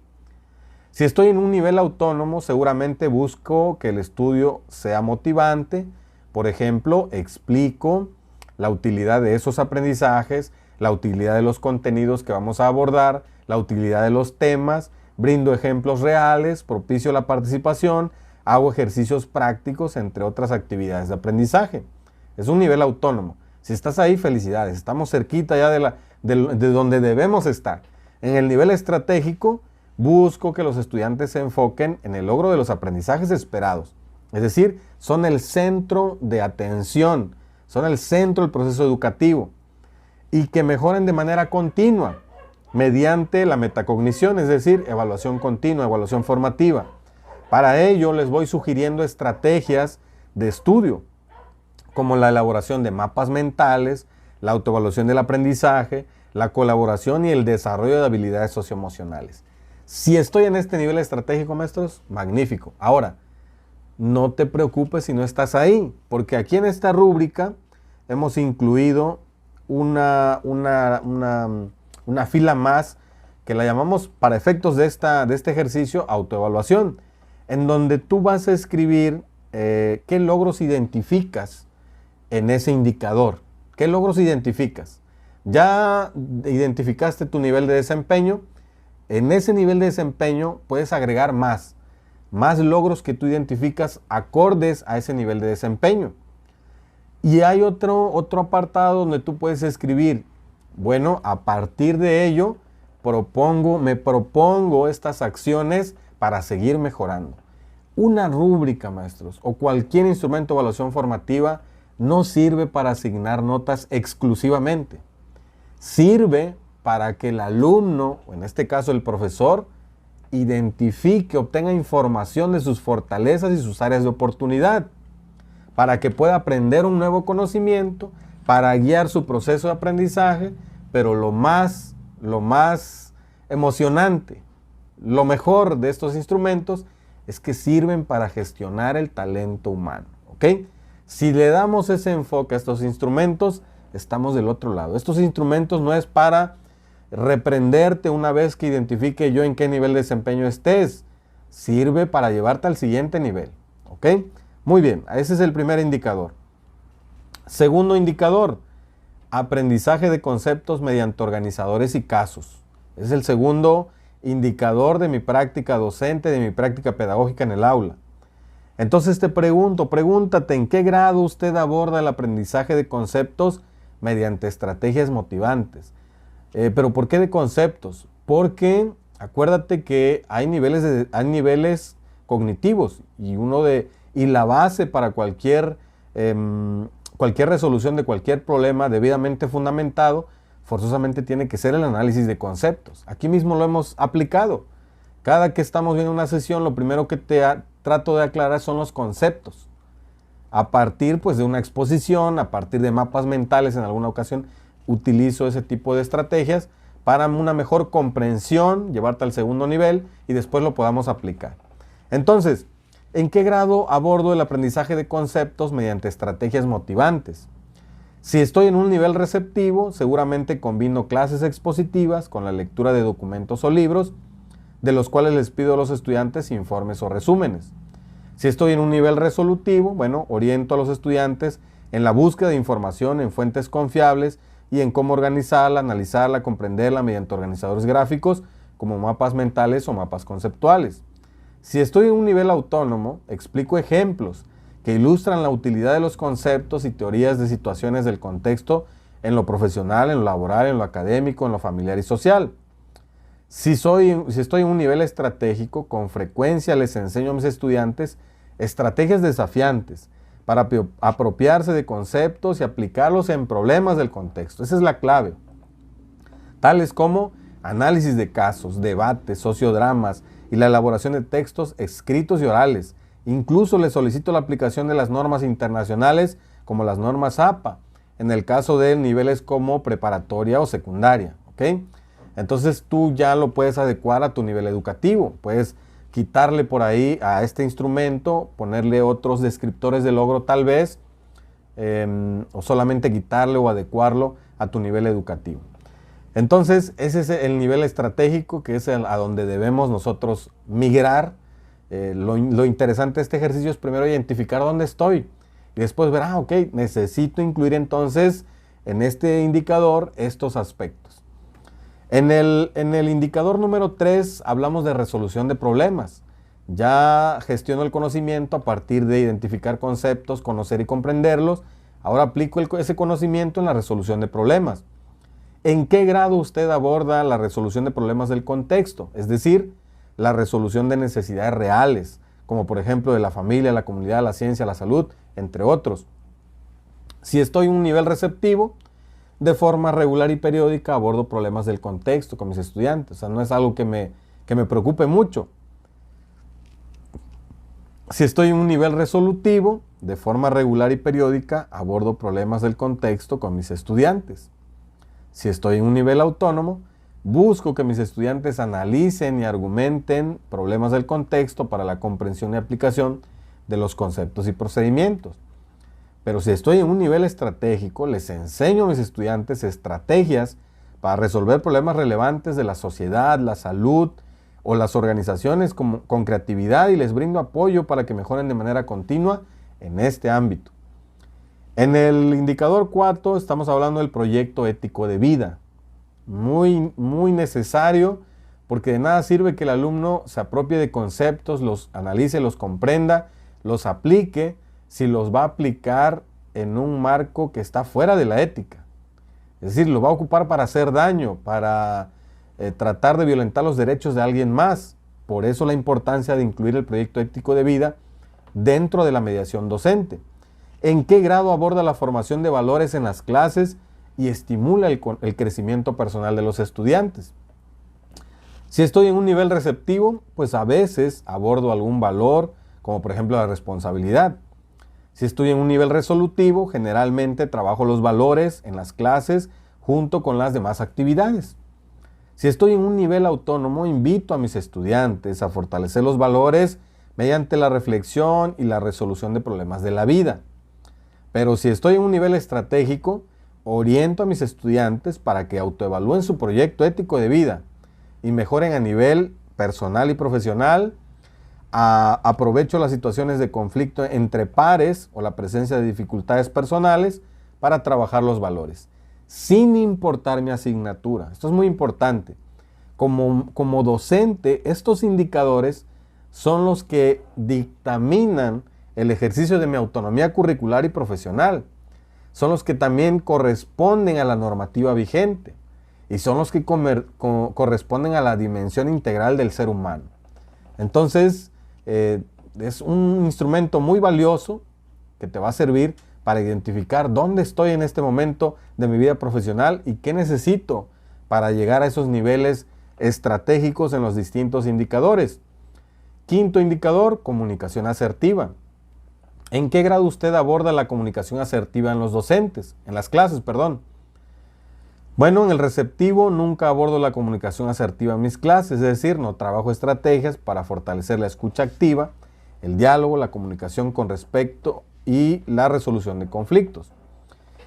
Si estoy en un nivel autónomo, seguramente busco que el estudio sea motivante. Por ejemplo, explico la utilidad de esos aprendizajes, la utilidad de los contenidos que vamos a abordar, la utilidad de los temas, brindo ejemplos reales, propicio la participación, hago ejercicios prácticos, entre otras actividades de aprendizaje. Es un nivel autónomo. Si estás ahí, felicidades. Estamos cerquita ya de donde debemos estar. En el nivel estratégico, busco que los estudiantes se enfoquen en el logro de los aprendizajes esperados. Es decir, son el centro de atención. son el centro del proceso educativo y que mejoren de manera continua mediante la metacognición, es decir, evaluación continua, evaluación formativa. Para ello les voy sugiriendo estrategias de estudio, como la elaboración de mapas mentales, la autoevaluación del aprendizaje, la colaboración y el desarrollo de habilidades socioemocionales. Si estoy en este nivel estratégico, maestros, magnífico. Ahora, no te preocupes si no estás ahí, porque aquí en esta rúbrica hemos incluido una fila más que la llamamos, para efectos de este ejercicio, autoevaluación, en donde tú vas a escribir qué logros identificas en ese indicador. ¿Qué logros identificas? Ya identificaste tu nivel de desempeño. En ese nivel de desempeño puedes agregar más logros que tú identificas acordes a ese nivel de desempeño. Y hay otro apartado donde tú puedes escribir, bueno, a partir de ello me propongo estas acciones para seguir mejorando. Una rúbrica, maestros, o cualquier instrumento de evaluación formativa no sirve para asignar notas exclusivamente. Sirve para que el alumno, o en este caso el profesor, identifique, obtenga información de sus fortalezas y sus áreas de oportunidad, para que pueda aprender un nuevo conocimiento, para guiar su proceso de aprendizaje, pero lo más emocionante, lo mejor de estos instrumentos es que sirven para gestionar el talento humano, ¿ok? Si le damos ese enfoque a estos instrumentos, estamos del otro lado. Estos instrumentos no es para reprenderte una vez que identifique yo en qué nivel de desempeño estés. Sirve para llevarte al siguiente nivel, ¿ok? Muy bien, ese es el primer indicador. Segundo indicador, aprendizaje de conceptos mediante organizadores y casos. Es el segundo indicador de mi práctica docente, de mi práctica pedagógica en el aula. Entonces pregúntate en qué grado usted aborda el aprendizaje de conceptos mediante estrategias motivantes. ¿Pero por qué de conceptos? Porque acuérdate que hay niveles cognitivos y la base para cualquier resolución de cualquier problema debidamente fundamentado, forzosamente tiene que ser el análisis de conceptos. Aquí mismo lo hemos aplicado. Cada que estamos viendo una sesión, lo primero que trato de aclarar son los conceptos. A partir pues, de una exposición, a partir de mapas mentales, en alguna ocasión utilizo ese tipo de estrategias para una mejor comprensión, llevarte al segundo nivel y después lo podamos aplicar. Entonces, ¿en qué grado abordo el aprendizaje de conceptos mediante estrategias motivantes? Si estoy en un nivel receptivo, seguramente combino clases expositivas con la lectura de documentos o libros, de los cuales les pido a los estudiantes informes o resúmenes. Si estoy en un nivel resolutivo, bueno, oriento a los estudiantes en la búsqueda de información en fuentes confiables y en cómo organizarla, analizarla, comprenderla mediante organizadores gráficos como mapas mentales o mapas conceptuales. Si estoy en un nivel autónomo, explico ejemplos que ilustran la utilidad de los conceptos y teorías de situaciones del contexto en lo profesional, en lo laboral, en lo académico, en lo familiar y social. Si estoy en un nivel estratégico, con frecuencia les enseño a mis estudiantes estrategias desafiantes para apropiarse de conceptos y aplicarlos en problemas del contexto. Esa es la clave. Tales como análisis de casos, debates, sociodramas y la elaboración de textos escritos y orales. Incluso les solicito la aplicación de las normas internacionales como las normas APA, en el caso de niveles como preparatoria o secundaria, ¿ok? Entonces tú ya lo puedes adecuar a tu nivel educativo. Puedes quitarle por ahí a este instrumento, ponerle otros descriptores de logro tal vez, o solamente quitarle o adecuarlo a tu nivel educativo. Entonces ese es el nivel estratégico, que es a donde debemos nosotros migrar. Lo interesante de este ejercicio es primero identificar dónde estoy y después ver, ok, necesito incluir entonces en este indicador estos aspectos. En el indicador número 3 hablamos de resolución de problemas. Ya gestiono el conocimiento a partir de identificar conceptos, conocer y comprenderlos. Ahora aplico ese conocimiento en la resolución de problemas. ¿En qué grado usted aborda la resolución de problemas del contexto? Es decir, la resolución de necesidades reales, como por ejemplo de la familia, la comunidad, la ciencia, la salud, entre otros. Si estoy en un nivel receptivo, de forma regular y periódica abordo problemas del contexto con mis estudiantes. O sea, no es algo que me preocupe mucho. Si estoy en un nivel resolutivo, de forma regular y periódica abordo problemas del contexto con mis estudiantes. Si estoy en un nivel autónomo, busco que mis estudiantes analicen y argumenten problemas del contexto para la comprensión y aplicación de los conceptos y procedimientos. Pero si estoy en un nivel estratégico, les enseño a mis estudiantes estrategias para resolver problemas relevantes de la sociedad, la salud o las organizaciones con creatividad, y les brindo apoyo para que mejoren de manera continua en este ámbito. En el indicador 4 estamos hablando del proyecto ético de vida. Muy necesario, porque de nada sirve que el alumno se apropie de conceptos, los analice, los comprenda, los aplique, si los va a aplicar en un marco que está fuera de la ética. Es decir, lo va a ocupar para hacer daño, para tratar de violentar los derechos de alguien más. Por eso la importancia de incluir el proyecto ético de vida dentro de la mediación docente. ¿En qué grado aborda la formación de valores en las clases y estimula el crecimiento personal de los estudiantes? Si estoy en un nivel receptivo, pues a veces abordo algún valor, como por ejemplo la responsabilidad. Si estoy en un nivel resolutivo, generalmente trabajo los valores en las clases junto con las demás actividades. Si estoy en un nivel autónomo, invito a mis estudiantes a fortalecer los valores mediante la reflexión y la resolución de problemas de la vida. Pero si estoy en un nivel estratégico, oriento a mis estudiantes para que autoevalúen su proyecto ético de vida y mejoren a nivel personal y profesional. Aprovecho las situaciones de conflicto entre pares o la presencia de dificultades personales para trabajar los valores, sin importar mi asignatura. Esto es muy importante. Como docente, estos indicadores son los que dictaminan el ejercicio de mi autonomía curricular y profesional. Son los que también corresponden a la normativa vigente y son los que corresponden a la dimensión integral del ser humano. Entonces, es un instrumento muy valioso que te va a servir para identificar dónde estoy en este momento de mi vida profesional y qué necesito para llegar a esos niveles estratégicos en los distintos indicadores. Quinto indicador, comunicación asertiva. ¿En qué grado usted aborda la comunicación asertiva en los docentes, en las clases, perdón? Bueno, en el receptivo nunca abordo la comunicación asertiva en mis clases, es decir, no trabajo estrategias para fortalecer la escucha activa, el diálogo, la comunicación con respecto y la resolución de conflictos.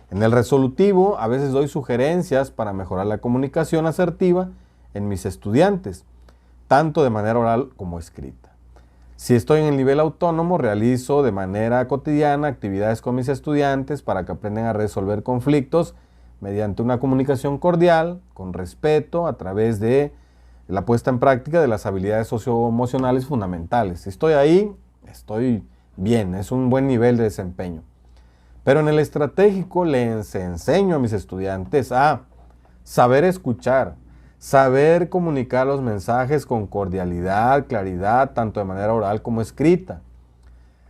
En el resolutivo, a veces doy sugerencias para mejorar la comunicación asertiva en mis estudiantes, tanto de manera oral como escrita. Si estoy en el nivel autónomo, realizo de manera cotidiana actividades con mis estudiantes para que aprendan a resolver conflictos mediante una comunicación cordial, con respeto, a través de la puesta en práctica de las habilidades socioemocionales fundamentales. Si estoy ahí, estoy bien, es un buen nivel de desempeño. Pero en el estratégico les enseño a mis estudiantes a saber escuchar, saber comunicar los mensajes con cordialidad, claridad, tanto de manera oral como escrita.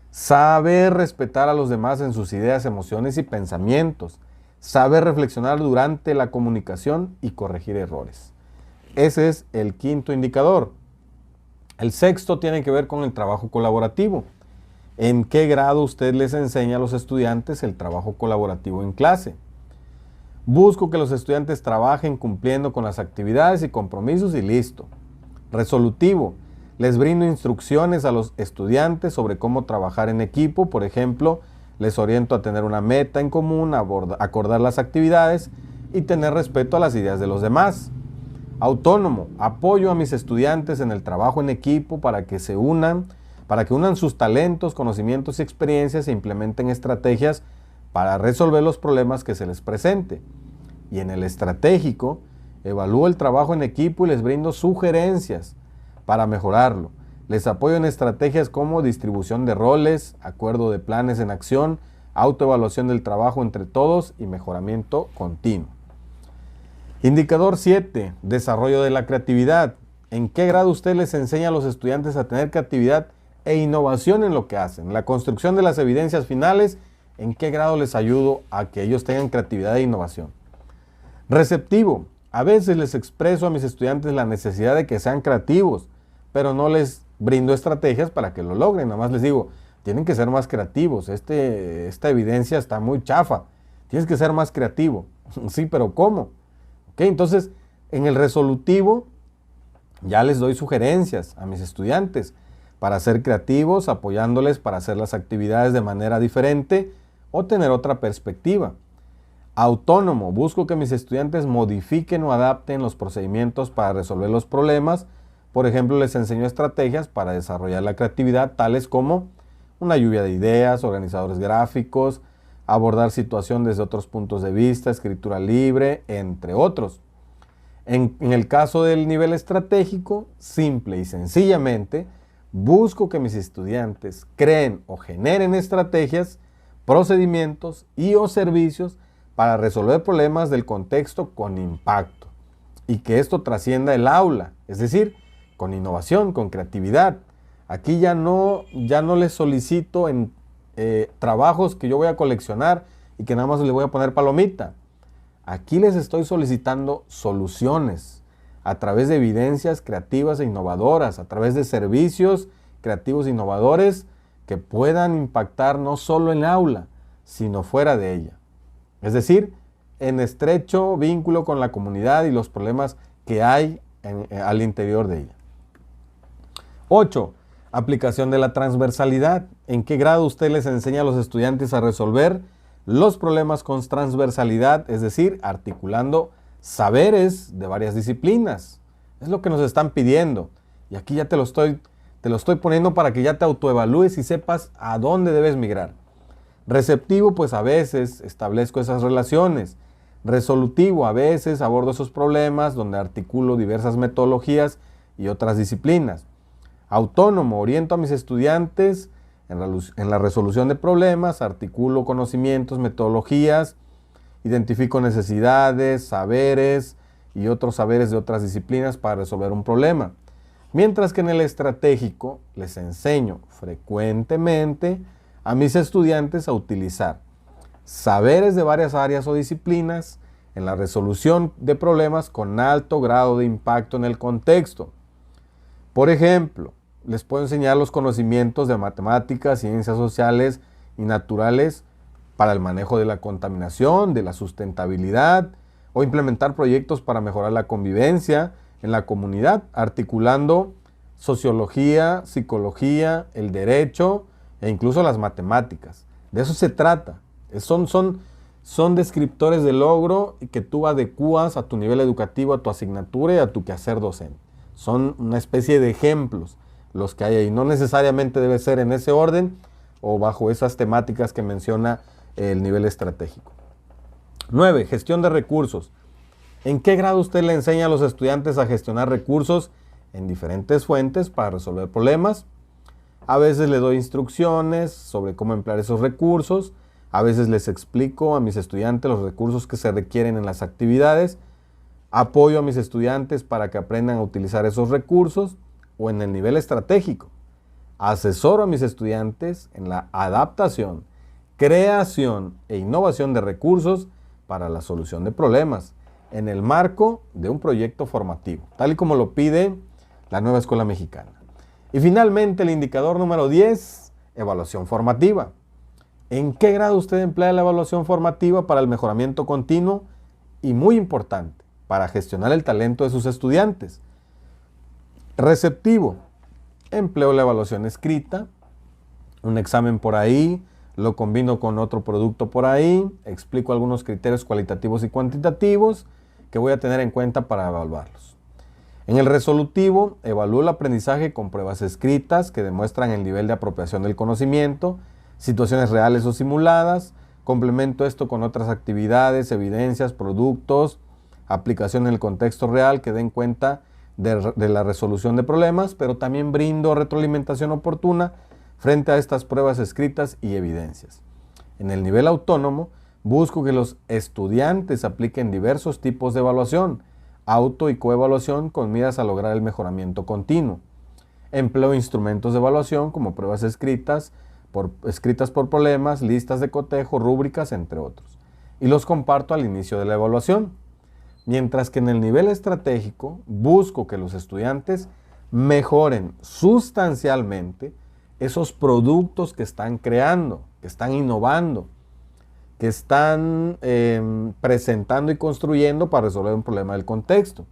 Saber respetar a los demás en sus ideas, emociones y pensamientos. Saber reflexionar durante la comunicación y corregir errores. Ese es el quinto indicador. El sexto tiene que ver con el trabajo colaborativo. ¿En qué grado usted les enseña a los estudiantes el trabajo colaborativo en clase? Busco que los estudiantes trabajen cumpliendo con las actividades y compromisos y listo. Resolutivo. Les brindo instrucciones a los estudiantes sobre cómo trabajar en equipo. Por ejemplo, les oriento a tener una meta en común, acordar las actividades y tener respeto a las ideas de los demás. Autónomo. Apoyo a mis estudiantes en el trabajo en equipo para que unan sus talentos, conocimientos y experiencias e implementen estrategias para resolver los problemas que se les presente. Y en el estratégico, evalúo el trabajo en equipo y les brindo sugerencias para mejorarlo. Les apoyo en estrategias como distribución de roles, acuerdo de planes en acción, autoevaluación del trabajo entre todos y mejoramiento continuo. Indicador 7. Desarrollo de la creatividad. ¿En qué grado usted les enseña a los estudiantes a tener creatividad e innovación en lo que hacen? La construcción de las evidencias finales ¿En qué grado les ayudo a que ellos tengan creatividad e innovación? Receptivo. A veces les expreso a mis estudiantes la necesidad de que sean creativos, pero no les brindo estrategias para que lo logren. Nada más les digo, tienen que ser más creativos. Esta evidencia está muy chafa. Tienes que ser más creativo. Sí, pero ¿cómo? Entonces, en el resolutivo ya les doy sugerencias a mis estudiantes para ser creativos, apoyándoles para hacer las actividades de manera diferente o tener otra perspectiva. Autónomo. Busco que mis estudiantes modifiquen o adapten los procedimientos para resolver los problemas. Por ejemplo, les enseño estrategias para desarrollar la creatividad, tales como una lluvia de ideas, organizadores gráficos, abordar situación desde otros puntos de vista, escritura libre, entre otros. En el caso del nivel estratégico, simple y sencillamente, busco que mis estudiantes creen o generen estrategias, procedimientos y o servicios para resolver problemas del contexto con impacto y que esto trascienda el aula, es decir, con innovación, con creatividad. Aquí ya no les solicito en trabajos que yo voy a coleccionar y que nada más le voy a poner palomita. Aquí les estoy solicitando soluciones a través de evidencias creativas e innovadoras, a través de servicios creativos e innovadores que puedan impactar no solo en el aula, sino fuera de ella. Es decir, en estrecho vínculo con la comunidad y los problemas que hay al interior de ella. 8. Aplicación de la transversalidad. ¿En qué grado usted les enseña a los estudiantes a resolver los problemas con transversalidad? Es decir, articulando saberes de varias disciplinas. Es lo que nos están pidiendo. Y aquí ya te lo estoy poniendo para que ya te autoevalúes y sepas a dónde debes migrar. Receptivo, pues a veces establezco esas relaciones. Resolutivo, a veces abordo esos problemas donde articulo diversas metodologías y otras disciplinas. Autónomo, oriento a mis estudiantes en la resolución de problemas, articulo conocimientos, metodologías, identifico necesidades, saberes y otros saberes de otras disciplinas para resolver un problema. Mientras que en el estratégico les enseño frecuentemente a mis estudiantes a utilizar saberes de varias áreas o disciplinas en la resolución de problemas con alto grado de impacto en el contexto. Por ejemplo, les puedo enseñar los conocimientos de matemáticas, ciencias sociales y naturales para el manejo de la contaminación, de la sustentabilidad, o implementar proyectos para mejorar la convivencia en la comunidad, articulando sociología, psicología, el derecho e incluso las matemáticas. De eso se trata. Son descriptores de logro que tú adecuas a tu nivel educativo, a tu asignatura y a tu quehacer docente. Son una especie de ejemplos los que hay ahí. No necesariamente debe ser en ese orden o bajo esas temáticas que menciona el nivel estratégico. 9. Gestión de recursos. ¿En qué grado usted le enseña a los estudiantes a gestionar recursos en diferentes fuentes para resolver problemas? A veces le doy instrucciones sobre cómo emplear esos recursos. A veces les explico a mis estudiantes los recursos que se requieren en las actividades. Apoyo a mis estudiantes para que aprendan a utilizar esos recursos. O en el nivel estratégico, asesoro a mis estudiantes en la adaptación, creación e innovación de recursos para la solución de problemas en el marco de un proyecto formativo, tal y como lo pide la nueva escuela mexicana. Y finalmente el indicador número 10, evaluación formativa. ¿En qué grado usted emplea la evaluación formativa para el mejoramiento continuo y, muy importante, para gestionar el talento de sus estudiantes? Receptivo. Empleo la evaluación escrita, un examen por ahí, lo combino con otro producto por ahí, explico algunos criterios cualitativos y cuantitativos que voy a tener en cuenta para evaluarlos. En el resolutivo, evalúo el aprendizaje con pruebas escritas que demuestran el nivel de apropiación del conocimiento, situaciones reales o simuladas, complemento esto con otras actividades, evidencias, productos, aplicación en el contexto real que den cuenta de la resolución de problemas, pero también brindo retroalimentación oportuna frente a estas pruebas escritas y evidencias. En el nivel autónomo, busco que los estudiantes apliquen diversos tipos de evaluación, auto y coevaluación con miras a lograr el mejoramiento continuo. Empleo instrumentos de evaluación como pruebas escritas, escritas por problemas, listas de cotejo, rúbricas, entre otros. Y los comparto al inicio de la evaluación. Mientras que en el nivel estratégico busco que los estudiantes mejoren sustancialmente esos productos que están creando, que están innovando, que están presentando y construyendo para resolver un problema del contexto.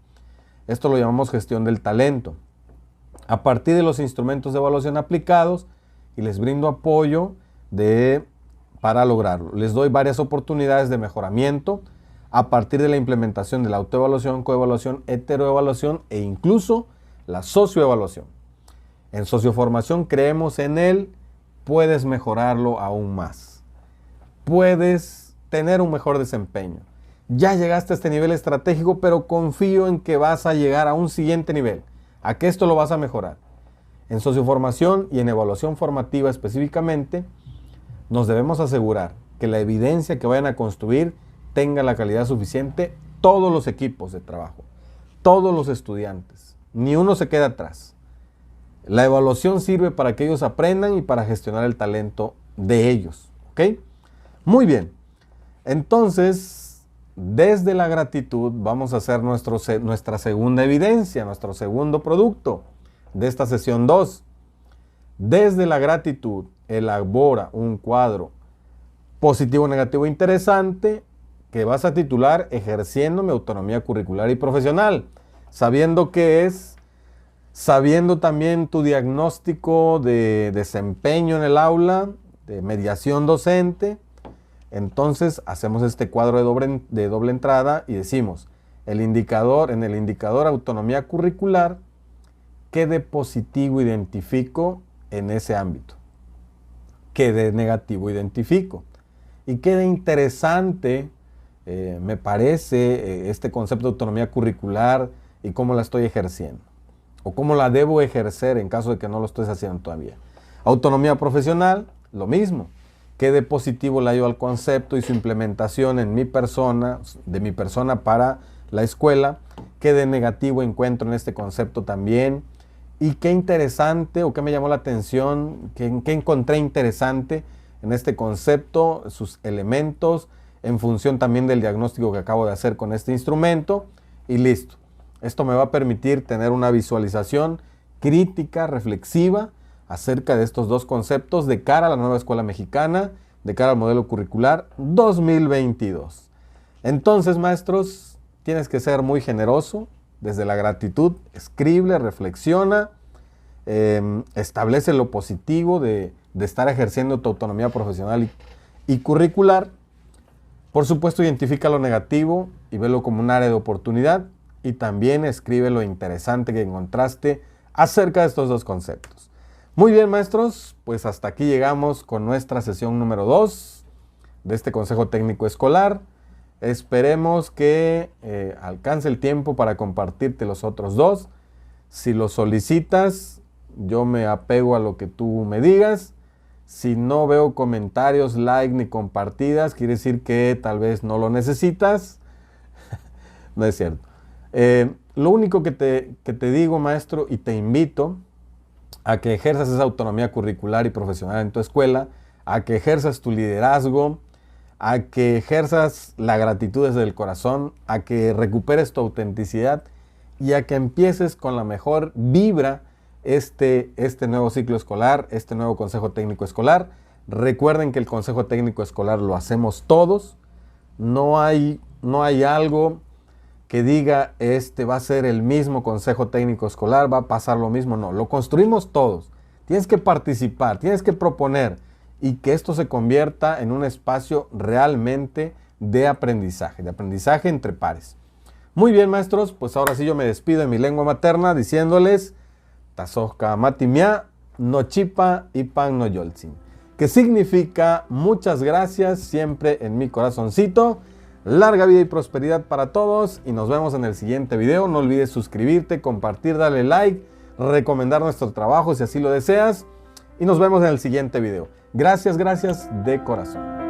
Esto lo llamamos gestión del talento. A partir de los instrumentos de evaluación aplicados, y les brindo apoyo para lograrlo. Les doy varias oportunidades de mejoramiento a partir de la implementación de la autoevaluación, coevaluación, heteroevaluación e incluso la socioevaluación. En socioformación creemos en él, puedes mejorarlo aún más. Puedes tener un mejor desempeño. Ya llegaste a este nivel estratégico, pero confío en que vas a llegar a un siguiente nivel, a que esto lo vas a mejorar. En socioformación y en evaluación formativa específicamente, nos debemos asegurar que la evidencia que vayan a construir tenga la calidad suficiente todos los equipos de trabajo, todos los estudiantes, ni uno se queda atrás. La evaluación sirve para que ellos aprendan y para gestionar el talento de ellos, ¿ok? Muy bien, entonces, desde la gratitud vamos a hacer nuestra segunda evidencia, nuestro segundo producto de esta sesión 2. Desde la gratitud, elabora un cuadro positivo, negativo, interesante que vas a titular Ejerciendo mi autonomía curricular y profesional, sabiendo qué es, sabiendo también tu diagnóstico de desempeño en el aula, de mediación docente. Entonces hacemos este cuadro de doble entrada y decimos, en el indicador autonomía curricular, ¿qué de positivo identifico en ese ámbito? ¿Qué de negativo identifico? ¿Y qué de interesante me parece este concepto de autonomía curricular y cómo la estoy ejerciendo? ¿O cómo la debo ejercer en caso de que no lo estés haciendo todavía? Autonomía profesional, lo mismo. ¿Qué de positivo le hallo al concepto y su implementación en mi persona, de mi persona para la escuela? ¿Qué de negativo encuentro en este concepto también? Y qué interesante o qué me llamó la atención, qué encontré interesante en este concepto, sus elementos, en función también del diagnóstico que acabo de hacer con este instrumento, y listo. Esto me va a permitir tener una visualización crítica, reflexiva, acerca de estos dos conceptos de cara a la nueva escuela mexicana, de cara al modelo curricular 2022. Entonces, maestros, tienes que ser muy generoso. Desde la gratitud, escribe, reflexiona, establece lo positivo de estar ejerciendo tu autonomía profesional y curricular. Por supuesto, identifica lo negativo y velo como un área de oportunidad, y también escribe lo interesante que encontraste acerca de estos dos conceptos. Muy bien, maestros, pues hasta aquí llegamos con nuestra sesión número 2 de este Consejo Técnico Escolar. Esperemos que alcance el tiempo para compartirte los otros dos. Si lo solicitas, yo me apego a lo que tú me digas. Si no veo comentarios, like ni compartidas, quiere decir que tal vez no lo necesitas. No es cierto. Lo único que te digo, maestro, y te invito a que ejerzas esa autonomía curricular y profesional en tu escuela, a que ejerzas tu liderazgo, a que ejerzas la gratitud desde el corazón, a que recuperes tu autenticidad y a que empieces con la mejor vibra este nuevo ciclo escolar, este nuevo Consejo Técnico Escolar. Recuerden que el Consejo Técnico Escolar lo hacemos todos. No hay algo que diga este va a ser el mismo Consejo Técnico Escolar, va a pasar lo mismo. No, lo construimos todos. Tienes que participar, tienes que proponer, y que esto se convierta en un espacio realmente de aprendizaje entre pares. Muy bien, maestros, pues ahora sí yo me despido en mi lengua materna diciéndoles Tazosca matimia, no chipa y pan no yoltzin, que significa muchas gracias siempre en mi corazoncito, larga vida y prosperidad para todos, y nos vemos en el siguiente video. No olvides suscribirte, compartir, darle like, recomendar nuestro trabajo si así lo deseas, y nos vemos en el siguiente video. Gracias de corazón.